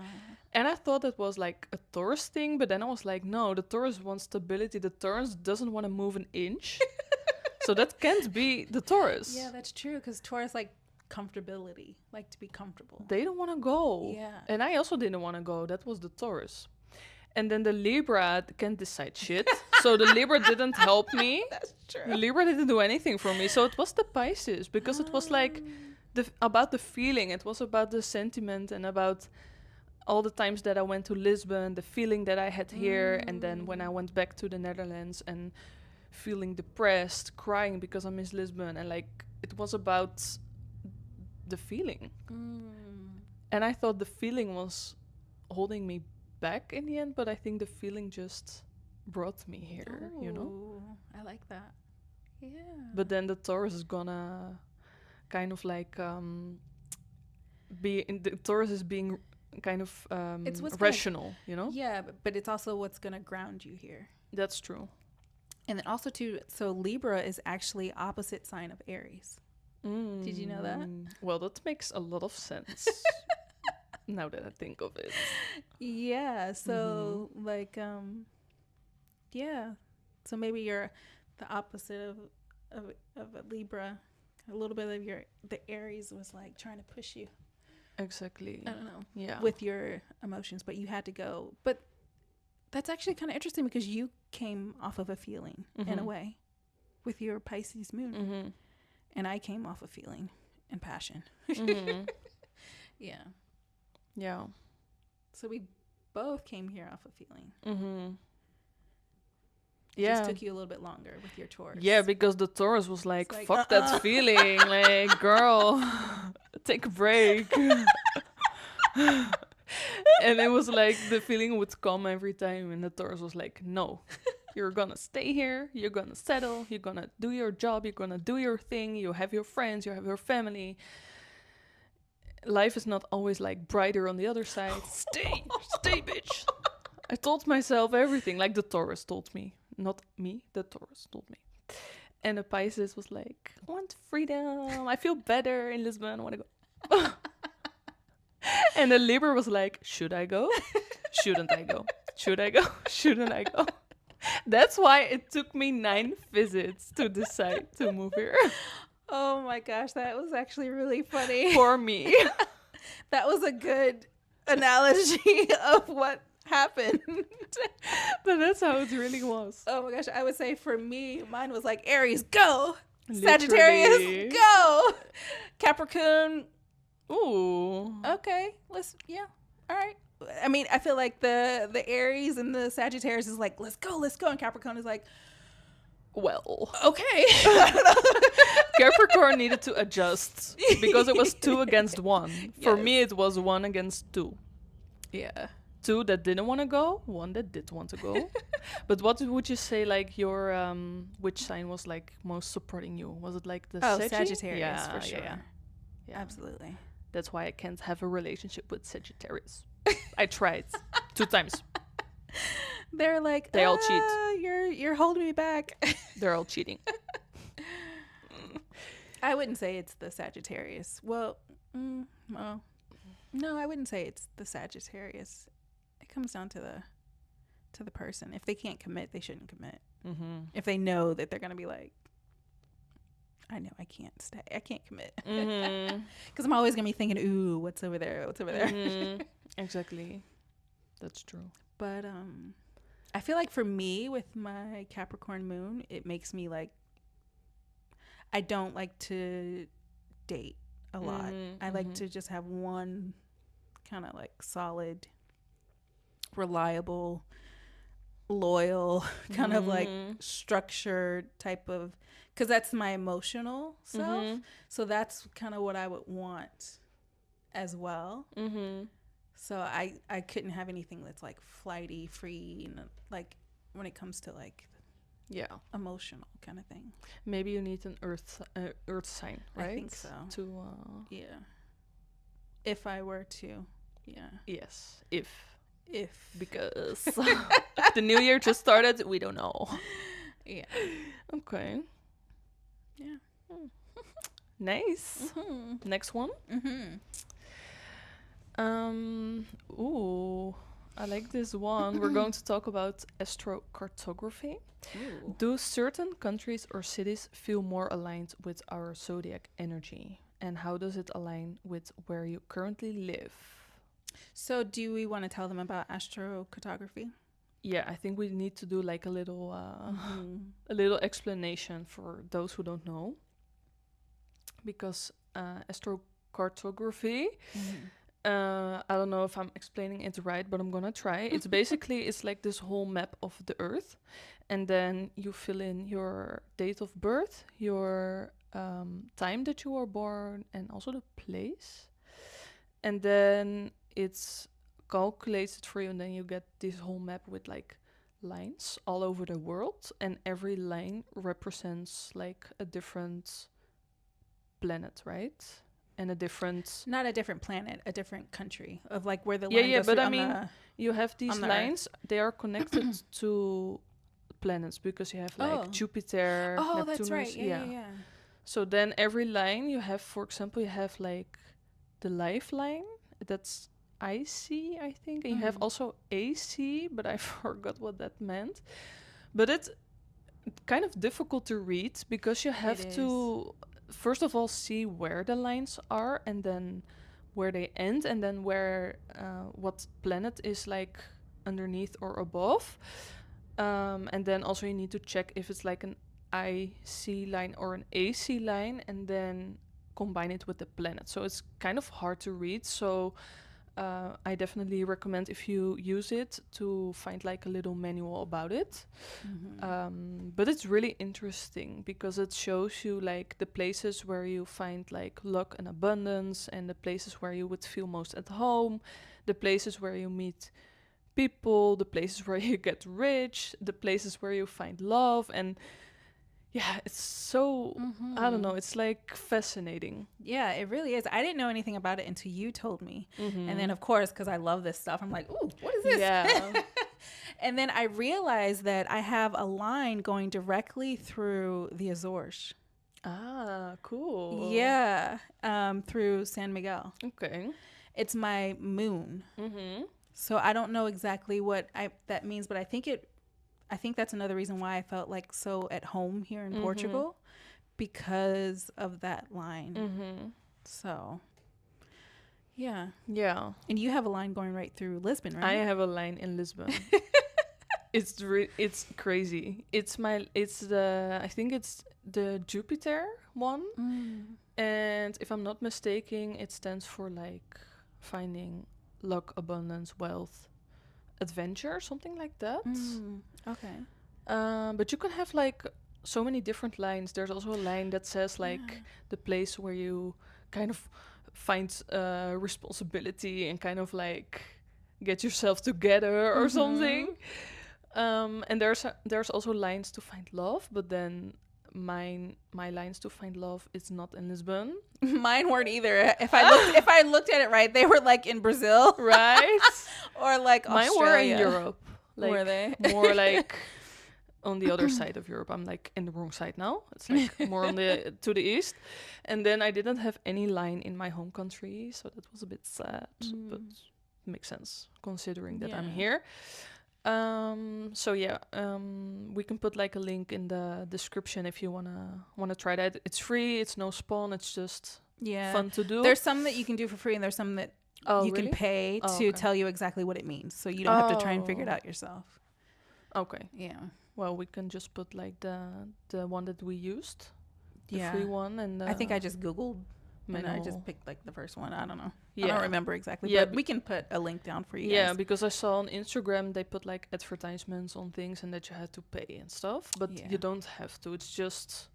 And I thought it was like a Taurus thing, but then I was like, no, the Taurus wants stability. The Taurus doesn't want to move an inch. So that can't be the Taurus. Yeah, that's true, because Taurus like comfortability, like to be comfortable. They don't want to go. Yeah. And I also didn't want to go. That was the Taurus. And then the Libra can't decide shit. So the Libra didn't help me. That's true. The Libra didn't do anything for me. So it was the Pisces, because it was like about the feeling. It was about the sentiment and about all the times that I went to Lisbon, the feeling that I had here. And then when I went back to the Netherlands and feeling depressed, crying because I miss Lisbon. And like, it was about the feeling. And I thought the feeling was holding me back in the end, but I think the feeling just brought me here. I like that. Yeah. But then the Taurus is gonna kind of like the Taurus is being kind of it's what's rational, Yeah, but it's also what's gonna ground you here. That's true. And then also too, so Libra is actually opposite sign of Aries. Did you know that? Well, that makes a lot of sense. Now that I think of it. Yeah, so like yeah. So maybe you're the opposite of a Libra. A little bit of the Aries was like trying to push you. Exactly. I don't know. Yeah. With your emotions, but you had to go. But that's actually kind of interesting, because you came off of a feeling in a way with your Pisces moon. And I came off a feeling and passion. Yeah. Yeah. So we both came here off a feeling. It Yeah. just took you a little bit longer with your Taurus. Yeah, because the Taurus was like fuck that feeling. Like, girl, take a break. And it was like the feeling would come every time, and the Taurus was like, no, you're gonna stay here, you're gonna settle, you're gonna do your job, you're gonna do your thing, you have your friends, you have your family. Life is not always like brighter on the other side. Stay, bitch. I told myself everything, like the Taurus told me. Not me, the Taurus told me. And the Pisces was like, I want freedom, I feel better in Lisbon, I want to go. And the Libra was like, should I go? Shouldn't I go? Should I go? Shouldn't I go? That's why it took me 9 visits to decide to move here. Oh my gosh, that was actually really funny. For me. That was a good analogy of what happened. But that's how it really was. Oh my gosh, I would say for me, mine was like Aries, go. Literally. Sagittarius, go. Capricorn, Ooh. Okay, all right. I mean, I feel like the Aries and the Sagittarius is like, let's go, and Capricorn is like, Well, okay. Capricorn needed to adjust because it was 2 against 1. For Yes. me, it was 1 against 2. Yeah. 2 that didn't want to go, 1 that did want to go. But what would you say, like, your which sign was like most supporting you? Was it like the Sagittarius, Yeah, for sure. Yeah. Absolutely. That's why I can't have a relationship with Sagittarius. I tried 2 times. They're like, They all cheat. You're holding me back. They're all cheating. I wouldn't say it's the Sagittarius. Well, no, I wouldn't say it's the Sagittarius. It comes down to the person. If they can't commit, they shouldn't commit. Mm-hmm. If they know that they're gonna be like, I know I can't stay. I can't commit. Because I'm always gonna be thinking, ooh, what's over there? What's over there? Mm-hmm. Exactly. That's true. But I feel like for me with my Capricorn moon, it makes me like, I don't like to date a lot. I like to just have one kind of like solid, reliable, loyal, kind of like structured type of, because that's my emotional self. So that's kind of what I would want as well. So I couldn't have anything that's like flighty, free, and like when it comes to like emotional kind of thing. Maybe you need an earth sign, right? I think so. To yeah. If I were to, yeah. Yes, if because because the new year just started, we don't know. Yeah. Okay. Yeah. Nice. Next one. Ooh, I like this one. We're going to talk about astrocartography. Ooh. Do certain countries or cities feel more aligned with our zodiac energy? And how does it align with where you currently live? So do we want to tell them about astrocartography? Yeah, I think we need to do like a little explanation for those who don't know. Because astrocartography, I don't know if I'm explaining it right, but I'm gonna try. It's basically, it's like this whole map of the Earth, and then you fill in your date of birth, your time that you were born, and also the place, and then it's calculated for you, and then you get this whole map with like lines all over the world, and every line represents like a different planet, right? And a different, not a different planet, a different country of like where the line goes but through I on mean, you have these the lines, they are connected to planets because you have like Jupiter, Neptunus. That's right. Yeah. So then every line you have, for example, you have like the lifeline, that's IC, I think, and you have also AC, but I forgot what that meant. But it's kind of difficult to read because you have to first of all see where the lines are, and then where they end, and then where what planet is like underneath or above, and then also you need to check if it's like an IC line or an AC line, and then combine it with the planet. So it's kind of hard to read. So I definitely recommend, if you use it, to find like a little manual about it. But it's really interesting because it shows you like the places where you find like luck and abundance, and the places where you would feel most at home, the places where you meet people, the places where you get rich, the places where you find love. And yeah, it's so, I don't know, it's like fascinating. Yeah, it really is. I didn't know anything about it until you told me. And then, of course, because I love this stuff, I'm like, ooh, what is this? Yeah. And then I realized that I have a line going directly through the Azores. Ah, cool. Yeah, through San Miguel. Okay. It's my moon. So I don't know exactly what that means, but I think that's another reason why I felt like so at home here in Portugal, because of that line. So, yeah. Yeah. And you have a line going right through Lisbon, right? I have a line in Lisbon. It's crazy. I think it's the Jupiter one. And if I'm not mistaken, it stands for like finding luck, abundance, wealth, adventure, something like that. Okay. But you can have like so many different lines. There's also a line that says like Yeah. the place where you kind of find responsibility and kind of like get yourself together or something. And there's also lines to find love, but then my lines to find love is not in Lisbon, Mine weren't either. If I looked at it right, they were like in Brazil right? or like Mine Australia. were in Europe. Like, Were they? more like on the other side of Europe. I'm like in the wrong side now. It's like more on the to the east. And then I didn't have any line in my home country, so that was a bit sad, but makes sense considering that I'm Yeah. here. So yeah, we can put like a link in the description if you wanna try that. It's free. It's no spawn. It's just Yeah. fun to do. There's some that you can do for free, and there's some that you really? can pay Oh, to okay. tell you exactly what it means, so you don't have to try and figure it Oh. out yourself. Okay. Yeah. Well, we can just put like the one that we used, the Yeah. free one, and I think I just Googled and I manual. just picked like the first one. I don't know. I Yeah. don't remember exactly. Yeah, But we can put a link down for you Yeah, guys. because I saw on Instagram they put like advertisements on things and that you had to pay and stuff, but Yeah. you don't have to. It's just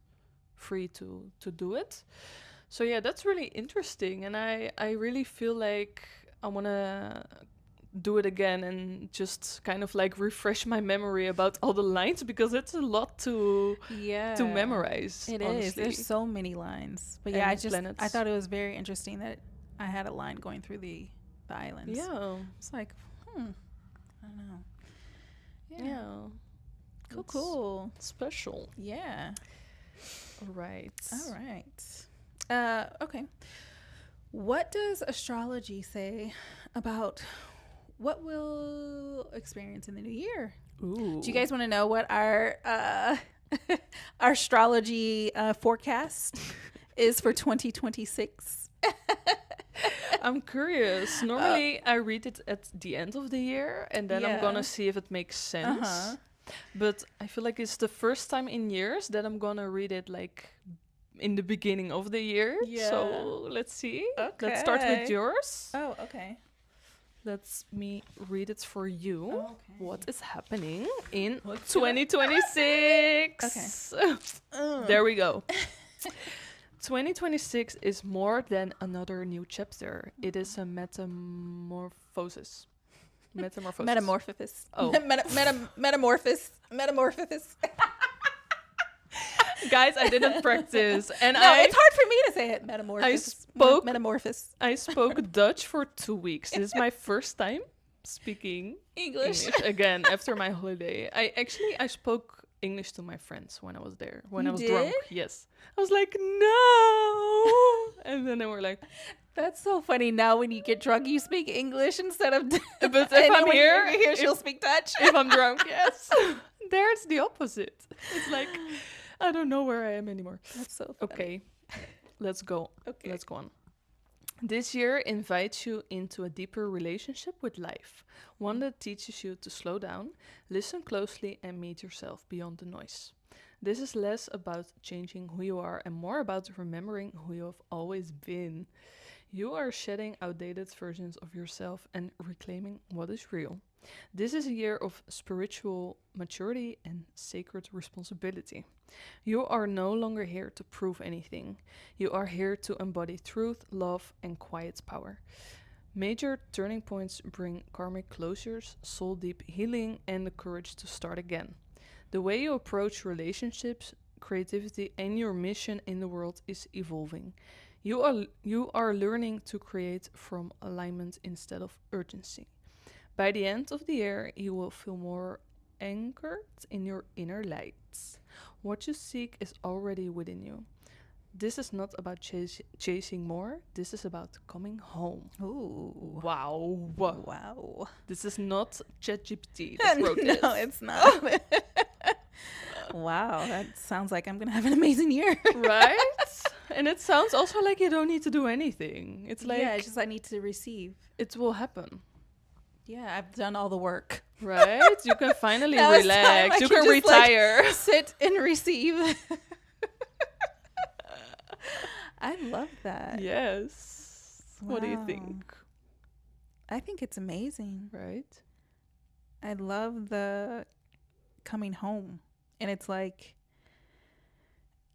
free to do it. So yeah, that's really interesting, and I really feel like I want to do it again and just kind of like refresh my memory about all the lines, because it's a lot to Yeah. memorize. It is. honestly. There's so many lines. But yeah, And I planets. thought it was very interesting that I had a line going through the islands. Yeah. It's like, I don't know. Yeah. Cool, It's cool. special. Yeah. All right. All right. Okay. What does astrology say about what we'll experience in the new year? Ooh. Do you guys want to know what our our astrology forecast is for 2026? I'm curious. Normally, I read it at the end of the year, and then I'm Yeah. gonna see if it makes sense. Uh-huh. But I feel like it's the first time in years that I'm gonna read it like in the beginning of the year. Yeah. So let's see. Okay. Let's start with yours. Oh, okay. Let me read it for you. Okay. What is happening in What's 2026? Okay. There we go. 2026 is more than another new chapter. It is a metamorphosis. Metamorphosis. Oh. Metamorphosis. Guys, I didn't practice. And No, it's hard for me to say it. Metamorphosis. spoke- I I spoke Dutch for 2 weeks. This is my first time speaking English. again after my holiday. I spoke English to my friends when I was there. When You I was drunk. did? Yes. I was like, no. And then they were like, That's so funny. Now when you get drunk, you speak English instead of. but if and I'm when here, you're here, she'll speak Dutch. if I'm drunk, yes. There it's the opposite. It's like, I don't know where I am anymore. That's so funny. Okay, let's go. Okay. Let's go on. This year invites you into a deeper relationship with life, one that teaches you to slow down, listen closely, and meet yourself beyond the noise. This is less about changing who you are and more about remembering who you have always been. You are shedding outdated versions of yourself and reclaiming what is real. This is a year of spiritual maturity and sacred responsibility. You are no longer here to prove anything. You are here to embody truth, love, and quiet power. Major turning points bring karmic closures, soul deep healing, and the courage to start again. The way you approach relationships, creativity, and your mission in the world is evolving. You are learning to create from alignment instead of urgency. By the end of the year, you will feel more anchored in your inner lights. What you seek is already within you. This is not about chasing more. This is about coming home. Ooh. Wow. Wow. This is not ChatGPT that wrote this. No, it's not. Wow, that sounds like I'm gonna have an amazing year. Right? And it sounds also like you don't need to do anything. It's like, yeah, it's just I need to receive. it will happen. Yeah, I've done all the work. Right? You can finally Now it's time relax. I You can can just, like, retire. Sit and receive. I love that. Yes. What do you Wow. think? I think it's amazing. Right? I love the coming home. And it's like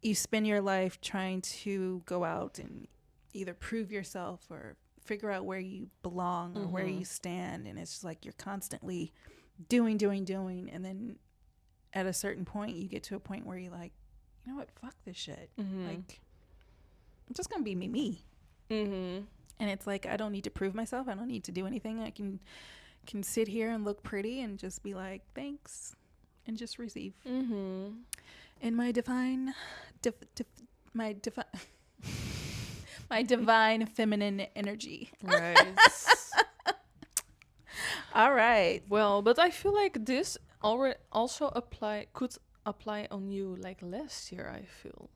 you spend your life trying to go out and either prove yourself or figure out where you belong or where you stand. And it's just like you're constantly doing. And then at a certain point, you get to a point where you're like, you know what? Fuck this shit. Like, I'm just going to be me. And it's like, I don't need to prove myself. I don't need to do anything. I can sit here and look pretty and just be like, thanks, and just receive. In my divine, my divine feminine energy. Right. All right. Well, but I feel like this already also could apply on you like last year, I feel.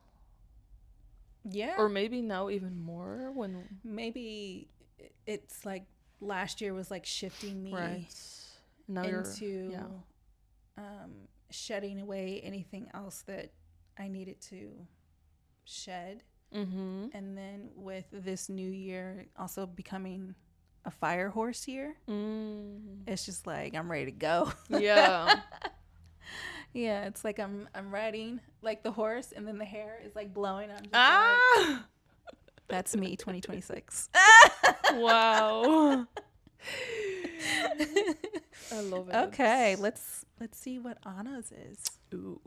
Yeah. Or maybe now even more when maybe it's like last year was like shifting me now into shedding away anything else that I needed to shed. And then with this new year also becoming a fire horse year, it's just like I'm ready to go. Yeah. Yeah, it's like I'm riding like the horse, and then the hair is like blowing. I'm just like, that's me, 2026. Wow. I love it. Okay, let's see what Anna's is. Ooh.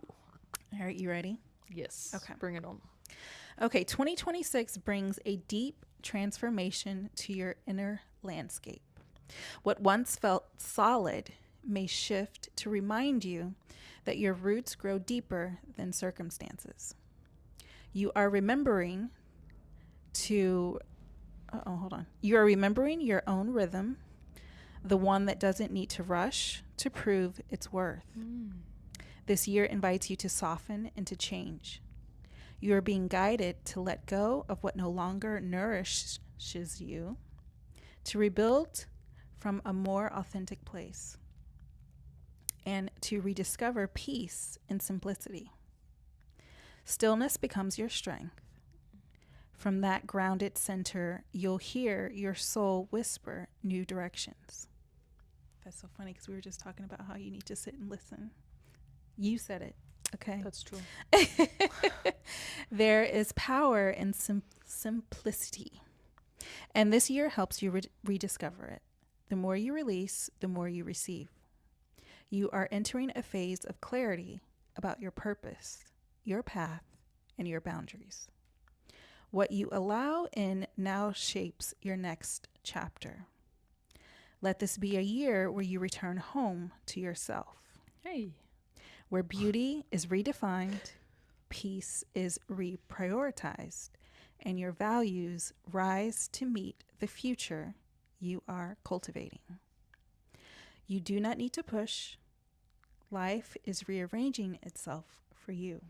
All right, you ready? Yes. Okay. Bring it on. Okay, 2026 brings a deep transformation to your inner landscape. What once felt solid may shift to remind you that your roots grow deeper than circumstances. You are remembering You are remembering your own rhythm, the one that doesn't need to rush to prove its worth. This year invites you to soften and to change. You are being guided to let go of what no longer nourishes you, to rebuild from a more authentic place, and to rediscover peace and simplicity. Stillness becomes your strength. From that grounded center, you'll hear your soul whisper new directions. That's so funny because we were just talking about how you need to sit and listen. You said it. Okay. That's true. There is power in simplicity. And this year helps you rediscover it. The more you release, the more you receive. You are entering a phase of clarity about your purpose, your path, and your boundaries. What you allow in now shapes your next chapter. Let this be a year where you return home to yourself. Hey. Where beauty is redefined, peace is reprioritized, and your values rise to meet the future you are cultivating. You do not need to push. Life is rearranging itself for you.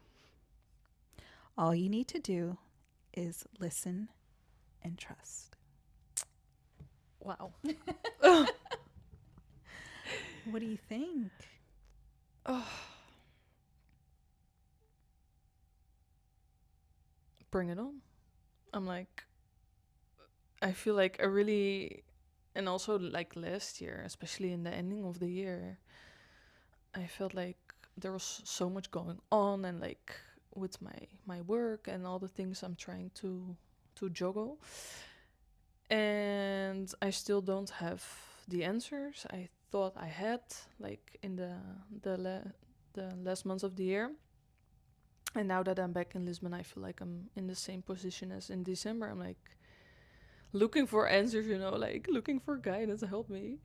All you need to do is listen and trust. Wow. What do you think? Bring it on. I'm like, I feel like I really, and also like last year, especially in the ending of the year, I felt like there was so much going on, and like with my work and all the things I'm trying to juggle, and I still don't have the answers I thought I had, like in the last months of the year. And now that I'm back in Lisbon, I feel like I'm in the same position as in December. I'm like looking for answers, like looking for guidance, help me.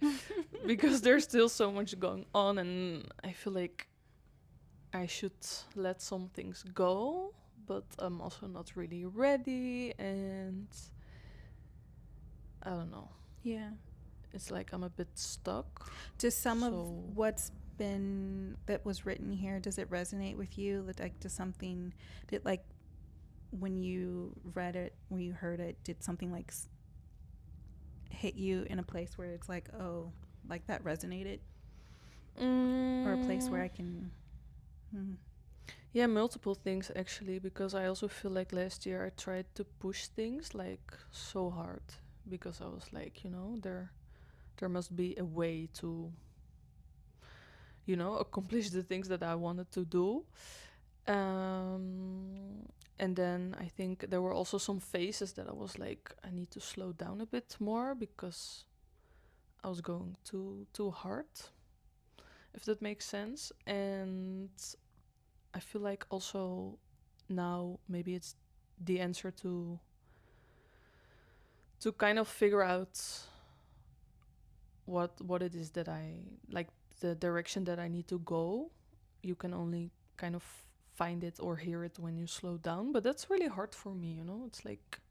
Because there's still so much going on, and I feel like I should let some things go, but I'm also not really ready, and I don't know. Yeah. It's like I'm a bit stuck. Does some of what's been that was written here, does it resonate with you? Like, when you read it, when you heard it, did something like hit you in a place where it's like, oh, like that resonated? Or a place where I can Yeah, multiple things actually, because I also feel like last year I tried to push things like so hard because I was like, there must be a way to, accomplish the things that I wanted to do. And then I think there were also some phases that I was like, I need to slow down a bit more because I was going too hard, if that makes sense. And I feel like also now maybe it's the answer to kind of figure out what it is that I like, the direction that I need to go. You can only kind of find it or hear it when you slow down, but that's really hard for me. It's like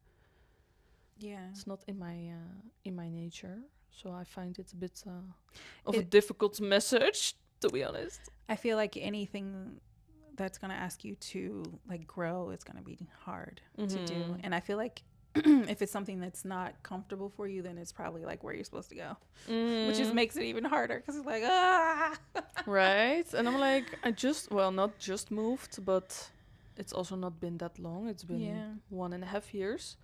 Yeah. it's not in my nature, so I find it a bit of a It, difficult message, to be honest. I feel like anything that's going to ask you to like grow is going to be hard to do. And I feel like if it's something that's not comfortable for you, then it's probably like where you're supposed to go, which just makes it even harder because it's like, ah. Right. And I'm like, not just moved, but it's also not been that long. It's been Yeah. 1.5 years.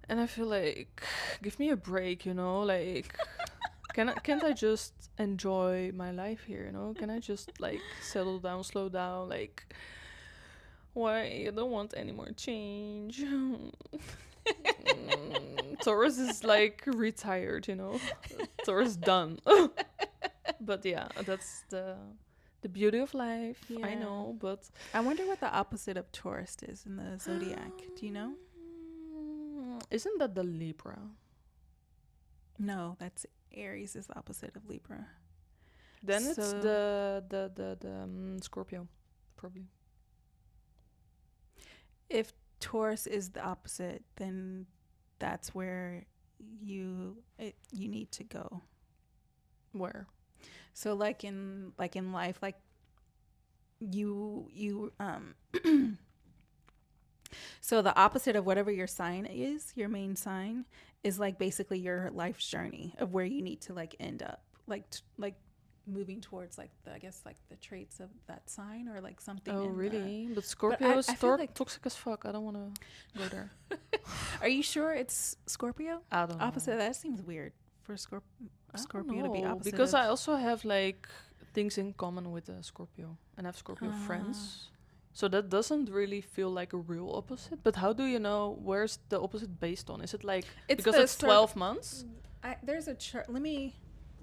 And I feel like, give me a break, like, can't I just enjoy my life here, Can I just like settle down, slow down, like, why I don't want any more change. Taurus is like retired, Taurus done. But yeah, that's the beauty of life. Yeah. I know, but I wonder what the opposite of Taurus is in the zodiac. Do you know? Isn't that the Libra? No, that's Aries is the opposite of Libra. Then it's the Scorpio, probably. If Taurus is the opposite, then that's where you need to go. Where? So like in life, like you so the opposite of whatever your sign is, your main sign is like basically your life's journey of where you need to like end up, like moving towards like I guess like the traits of that sign or like something. Oh, really? But Scorpio But is like, toxic as fuck. I don't want to go there. Are you sure it's Scorpio? I don't Opposite? know. That seems weird for Scorpio to be opposite. Because I also have like things in common with a Scorpio, and I have Scorpio friends. So that doesn't really feel like a real opposite. But how do you know where's the opposite based on? Is it like because it's 12 months? There's a chart. Let me.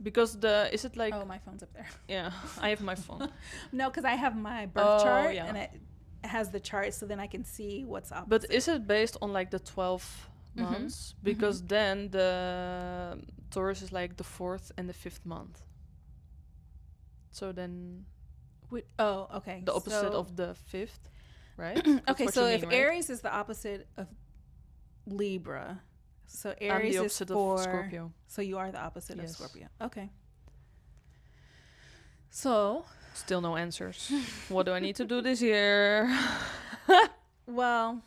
Because is it like? Oh, my phone's up there. Yeah, I have my phone. No, because I have my birth chart, yeah. and it has the chart, so then I can see what's opposite. But is it based on like the 12 months? Because then the Taurus is like the 4th and the 5th month. So then. Okay. The opposite of the 5th, right? Okay, so if Aries is the opposite of Libra, so Aries I'm the opposite of Scorpio. So you are the opposite of Scorpio. Okay. So still no answers. What do I need to do this year? Well,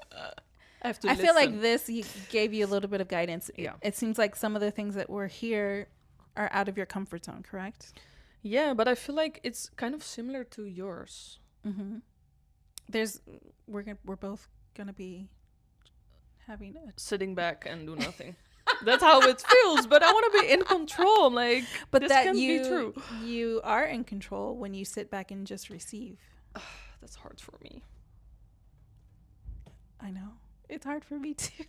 I have to. I feel like this gave you a little bit of guidance. Yeah. It seems like some of the things that were here are out of your comfort zone, correct? Yeah, but I feel like it's kind of similar to yours. We're both gonna be having sitting back and do nothing. That's how it feels, but I want to be in control. I'm like, but this that can't be true. You are in control when you sit back and just receive. That's hard for me. I know it's hard for me too.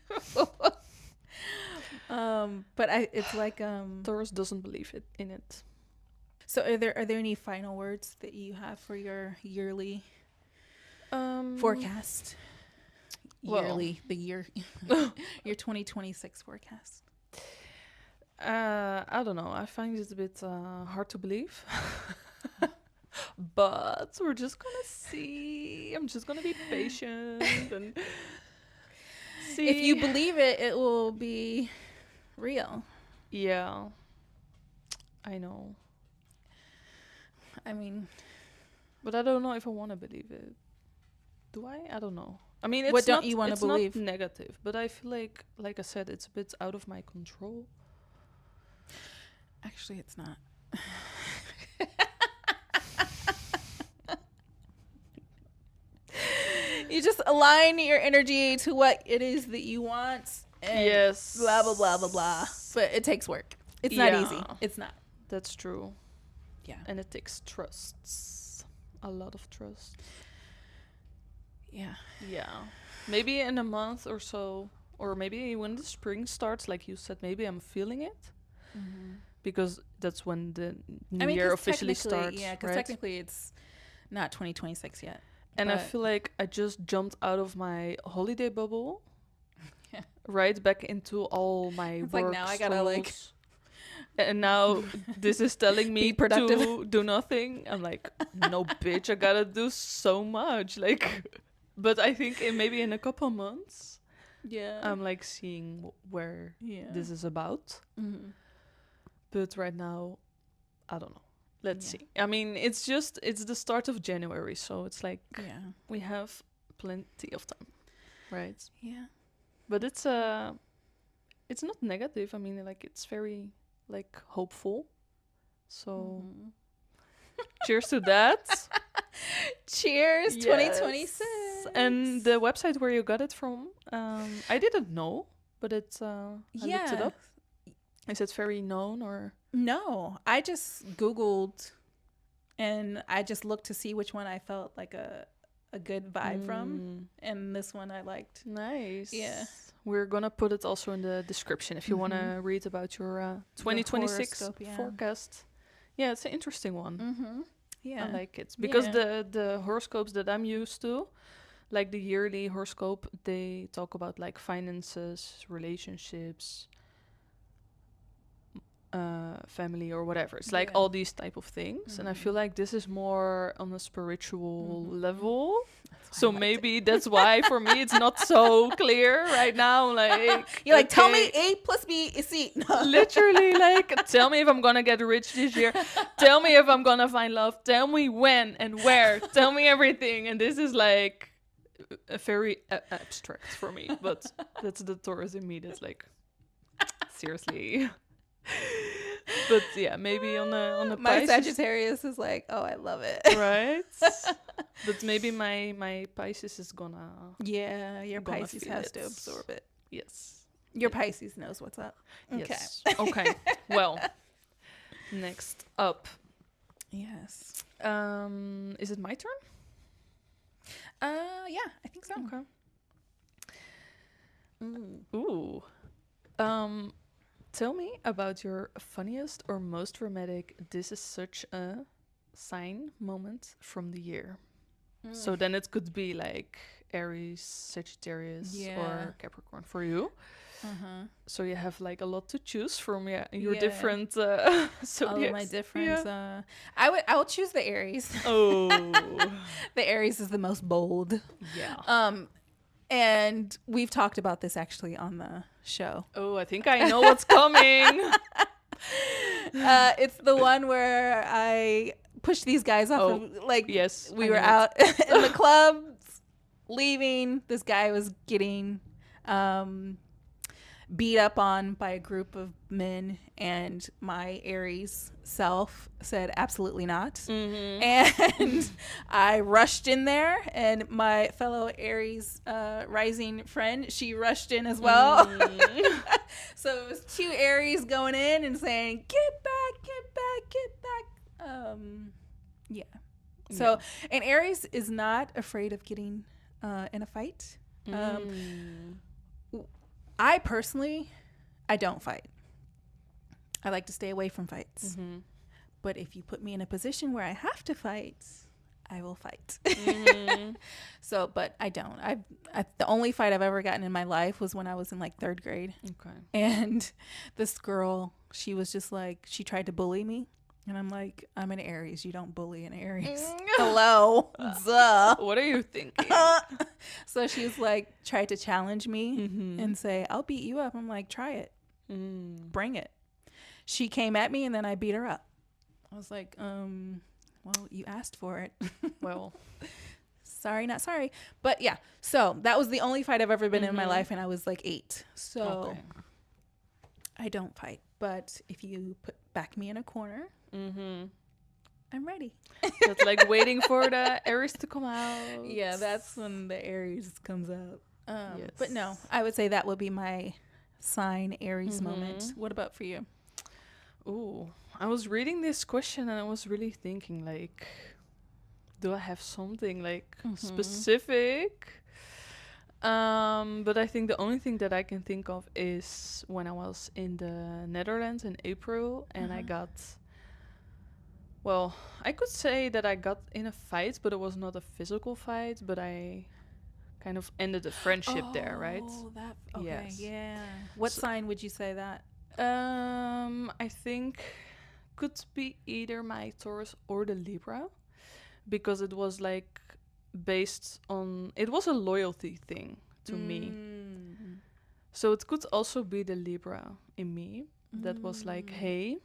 But it's like Taurus doesn't believe in it. So are there any final words that you have for your yearly forecast? Yearly, the year, your 2026 forecast. I don't know. I find it a bit hard to believe. But we're just gonna see. I'm just gonna be patient and see. If you believe it, it will be real. Yeah, I know. I mean, but I don't know if I want to believe it. Do I? I don't know. I mean, it's what don't you want to believe? It's not negative, but I feel like I said, it's a bit out of my control. Actually, it's not. You just align your energy to what it is that you want. And Yes. blah, blah, blah, blah, blah. But it takes work. It's not easy. It's not. That's true. Yeah. And it takes trust. A lot of trust. Yeah. Yeah. Maybe in a month or so, or maybe when the spring starts, like you said, maybe I'm feeling it. Because that's when the new year officially starts. Yeah, because technically it's not 2026 yet. And I feel like I just jumped out of my holiday bubble, right back into all my it's work. Like now I gotta like, and now this is telling me to do nothing. I'm like, no, bitch, I gotta do so much. Like, but I think maybe in a couple months, I'm like seeing where this is about. But right now, I don't know. Let's see. I mean, it's the start of January, so it's like we have plenty of time, right? Yeah. But it's not negative. I mean, like it's very like hopeful. So cheers to that. Cheers, 2026. And the website where you got it from, I didn't know, but it's I looked it up. Is it very known or? No, I just Googled and I just looked to see which one I felt like a good vibe from. And this one I liked. Nice. Yeah. We're going to put it also in the description if you want to read about your 2026 forecast. Yeah, it's an interesting one. Yeah. I like it. Because the horoscopes that I'm used to, like the yearly horoscope, they talk about like finances, relationships, family or whatever. It's like all these type of things. And I feel like this is more on a spiritual level. So maybe that's why for me it's not so clear right now. Like you're like, tell me A plus B is C. Literally, like, tell me if I'm gonna get rich this year. Tell me if I'm gonna find love. Tell me when and where. Tell me everything. And this is like a very abstract for me. But that's the Taurus in me that's like, seriously. But yeah, maybe on the my Pisces, Sagittarius is like, oh, I love it, right? But maybe my Pisces is gonna your Pisces has to absorb it. Yes, your Pisces knows what's up. Okay. Yes. Okay. Well, next up. Yes. Is it my turn? Yeah, I think so. Okay. Ooh. Tell me about your funniest or most dramatic "this is such a sign" moment from the year. So then it could be like Aries, Sagittarius, or Capricorn for you. So you have like a lot to choose from your different zodiacs. All of my different. I will choose the Aries. Oh, the Aries is the most bold. Yeah. And we've talked about this actually on the show. Oh, I think I know what's coming. It's the one where I pushed these guys off. Yes, we were out in the club, leaving. This guy was getting beat up on by a group of men, and my Aries self said absolutely not. And I rushed in there, and my fellow Aries rising friend, she rushed in as well. So it was two Aries going in and saying, get back, get back, get back. So and Aries is not afraid of getting in a fight. I personally, I don't fight. I like to stay away from fights. But if you put me in a position where I have to fight, I will fight. So, but I don't. The only fight I've ever gotten in my life was when I was in like 3rd grade. Okay. And this girl, she was just like, she tried to bully me. And I'm like, I'm an Aries. You don't bully an Aries. Hello. Duh. What are you thinking? So she's like, tried to challenge me and say, I'll beat you up. I'm like, try it. Bring it. She came at me and then I beat her up. I was like, well, you asked for it. Well, sorry, not sorry. But yeah, so that was the only fight I've ever been in my life. And I was like 8. So I don't fight. But if you back me in a corner, I'm ready. That's like waiting for the Aries to come out. Yeah, that's when the Aries comes out. Yes. But no, I would say that would be my sign Aries moment. Mhm. What about for you? Ooh, I was reading this question and I was really thinking, like, do I have something like specific? But I think the only thing that I can think of is when I was in the Netherlands in April and I got, well, I could say that I got in a fight, but it was not a physical fight, but I kind of ended a friendship there, right? Oh, that okay, Yes. yeah. What So- sign would you say that? I think could be either my Taurus or the Libra because it was like based on, it was a loyalty thing to me. So it could also be the Libra in me that was like, hey.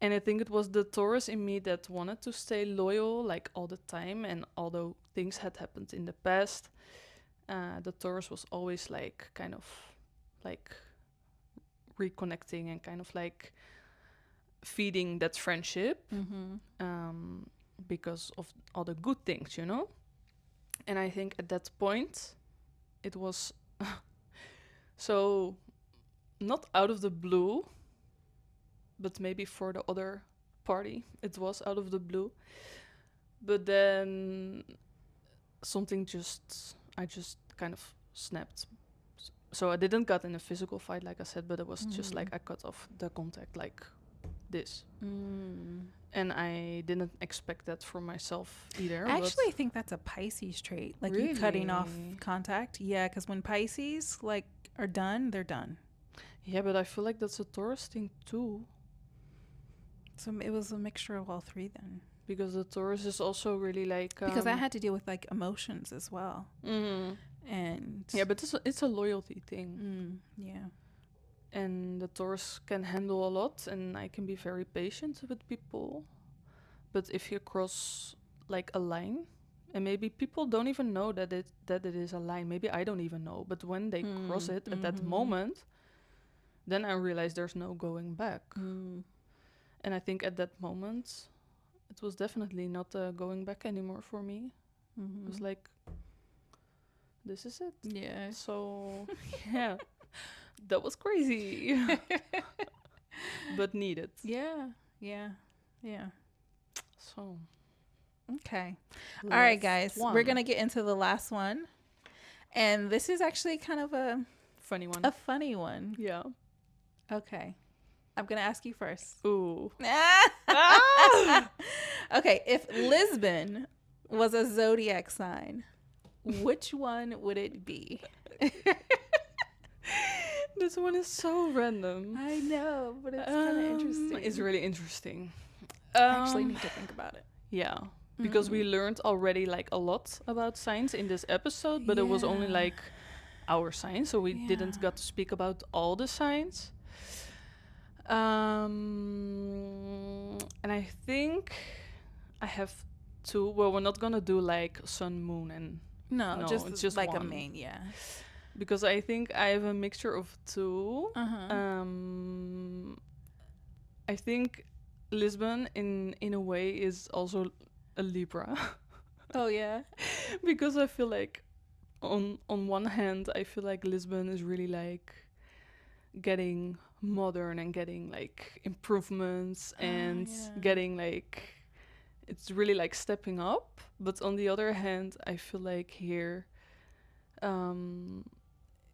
And I think it was the Taurus in me that wanted to stay loyal like all the time. And although things had happened in the past, the Taurus was always like kind of like reconnecting and kind of like feeding that friendship because of all the good things, you know? And I think at that point, it was so not out of the blue, but maybe for the other party, it was out of the blue. But then something I just kind of snapped. So I didn't get in a physical fight, like I said, but it was just like I cut off the contact like this. And I didn't expect that from myself either. I actually think that's a Pisces trait, like you cutting off Really? contact. Yeah, because when Pisces like are done, they're done. Yeah, but I feel like that's a Taurus thing too. So it was a mixture of all three then. Because the Taurus is also really like... Because I had to deal with like emotions as well. And yeah, but it's a loyalty thing. yeah. And the Taurus can handle a lot, and I can be very patient with people. But if you cross like a line, and maybe people don't even know that it is a line. Maybe I don't even know. But when they cross it at that moment, then I realize there's no going back. And I think at that moment, it was definitely not going back anymore for me. It was like, this is it. Yeah. So, yeah, that was crazy. But needed. Yeah. Yeah. Yeah. So, okay. All right, guys. one. We're going to get into the last one. And this is actually kind of a Funny one. funny one. Yeah. Okay. I'm going to ask you first. Ooh. Okay. If Lisbon was a zodiac sign, which one would it be? This one is so random. I know, but it's kind of interesting. It's really interesting. I actually need to think about it. Yeah. Because we learned already like a lot about signs in this episode, but it was only Yeah. like our signs, so we didn't get to speak about all the signs. And I think I have two. Well, we're not gonna do like sun, moon, and No, No, just, it's just like a one. main, yeah. because I think I have a mixture of two. I think Lisbon in a way is also a Libra. Oh, yeah. Because I feel like on one hand I feel like Lisbon is really like getting modern and getting like improvements and getting like it's really like stepping up, but on the other hand I feel like here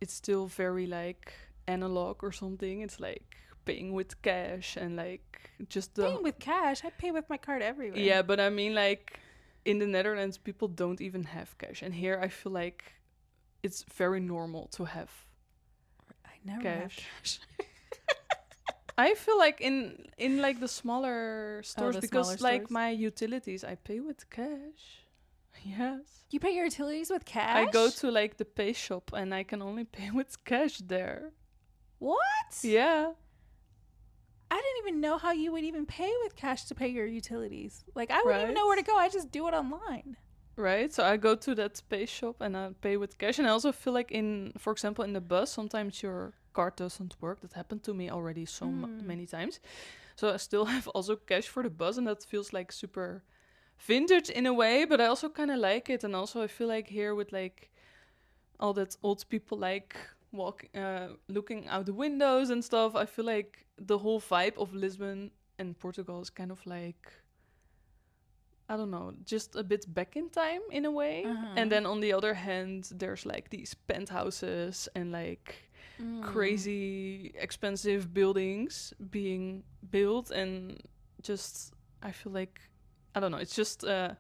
it's still very like analog or something. It's like paying with cash and like just the Paying with cash. I pay with my card everywhere. yeah, but I mean like in the Netherlands people don't even have cash, and here I feel like it's very normal to have I never have cash. cash. I feel like in like the smaller stores, the because smaller like stores? my utilities I pay with cash. Yes. You pay your utilities with cash? I go to like the pay shop and I can only pay with cash there. What? Yeah. I didn't even know how you would even pay with cash to pay your utilities. Like, I wouldn't even Right. know where to go. I just do it online. Right. So I go to that pay shop and I pay with cash. And I also feel like for example, in the bus, sometimes your card doesn't work. That happened to me already so many times. So I still have also cash for the bus, and that feels like super vintage in a way, but I also kind of like it. And also I feel like here with like all that old people like looking out the windows and stuff, I feel like the whole vibe of Lisbon and Portugal is kind of like, I don't know, just a bit back in time in a way. And then on the other hand, there's like these penthouses and like crazy expensive buildings being built, and just I feel like, I don't know, it's just a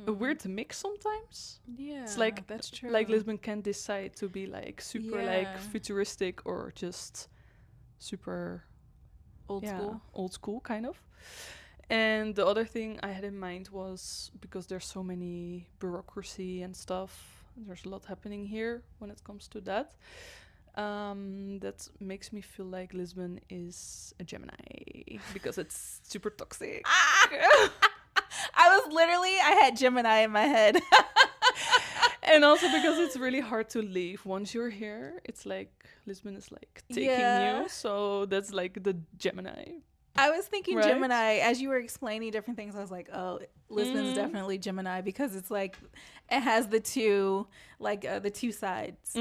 weird mix sometimes. Yeah, it's like that's true. Like Lisbon can decide to be like super like futuristic or just super old school kind of. And the other thing I had in mind was, because there's so many bureaucracy and stuff, there's a lot happening here when it comes to that. That makes me feel like Lisbon is a Gemini because it's super toxic. I had Gemini in my head. And also because it's really hard to leave. Once you're here, it's like Lisbon is like taking you. So that's like the Gemini. I was thinking Gemini as you were explaining different things. I was like, oh, Lisbon's definitely Gemini, because it's like it has the two sides.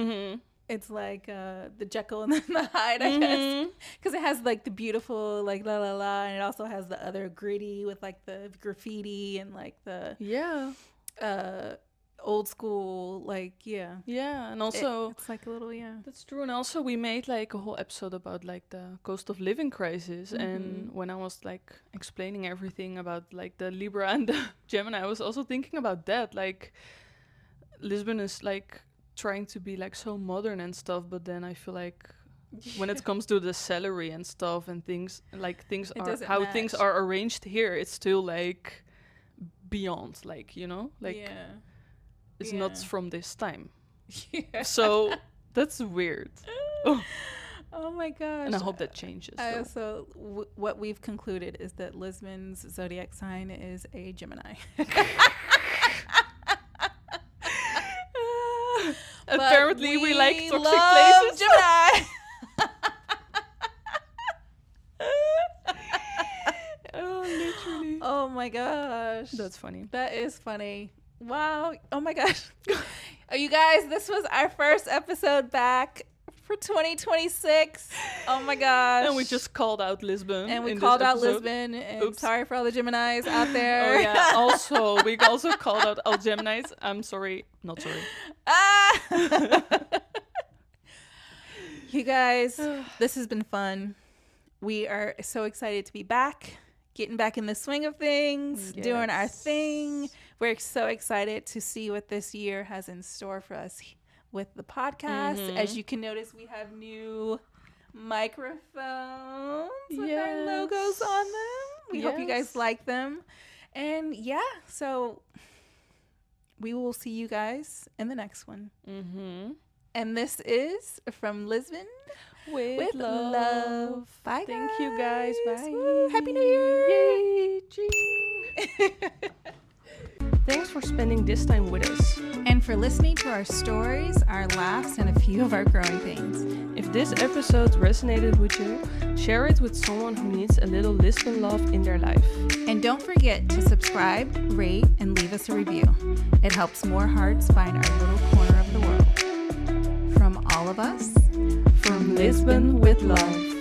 It's like the Jekyll and the Hyde, I guess, because it has like the beautiful like la la la, and it also has the other gritty with like the graffiti and like the old school, like and also it's like a little that's true. And also we made like a whole episode about like the cost of living crisis, and when I was like explaining everything about like the Libra and the Gemini, I was also thinking about that, like Lisbon is like trying to be like so modern and stuff, but then I feel like when it comes to the salary and stuff and things are how things are arranged here, it's still like beyond, like, you know, like it's not from this time. So that's weird. Oh my gosh. And I hope that changes. So what we've concluded is that Lisbon's zodiac sign is a Gemini. Apparently we like toxic places. Gemini. Oh, literally. Oh my gosh. That's funny. That is funny. Wow. Oh my gosh. Oh, you guys, this was our first episode back for 2026. Oh my gosh. And we just called out Lisbon. And we called out Lisbon. And sorry for all the Geminis out there. Oh yeah. Also, we also called out all Geminis. I'm sorry. Not sorry. You guys, this has been fun. We are so excited to be back, getting back in the swing of things, doing our thing. We're so excited to see what this year has in store for us with the podcast. As you can notice, we have new microphones with our logos on them. We hope you guys like them. And so we will see you guys in the next one. And this is from Lisbon with love. Bye, Thank you guys. Bye. Woo, Happy New Year. Yay. Thanks for spending this time with us. And for listening to our stories, our laughs, and a few of our growing pains. If this episode resonated with you, share it with someone who needs a little Lisbon love in their life. And don't forget to subscribe, rate, and leave us a review. It helps more hearts find our little corner of the world. From all of us, from Lisbon with love.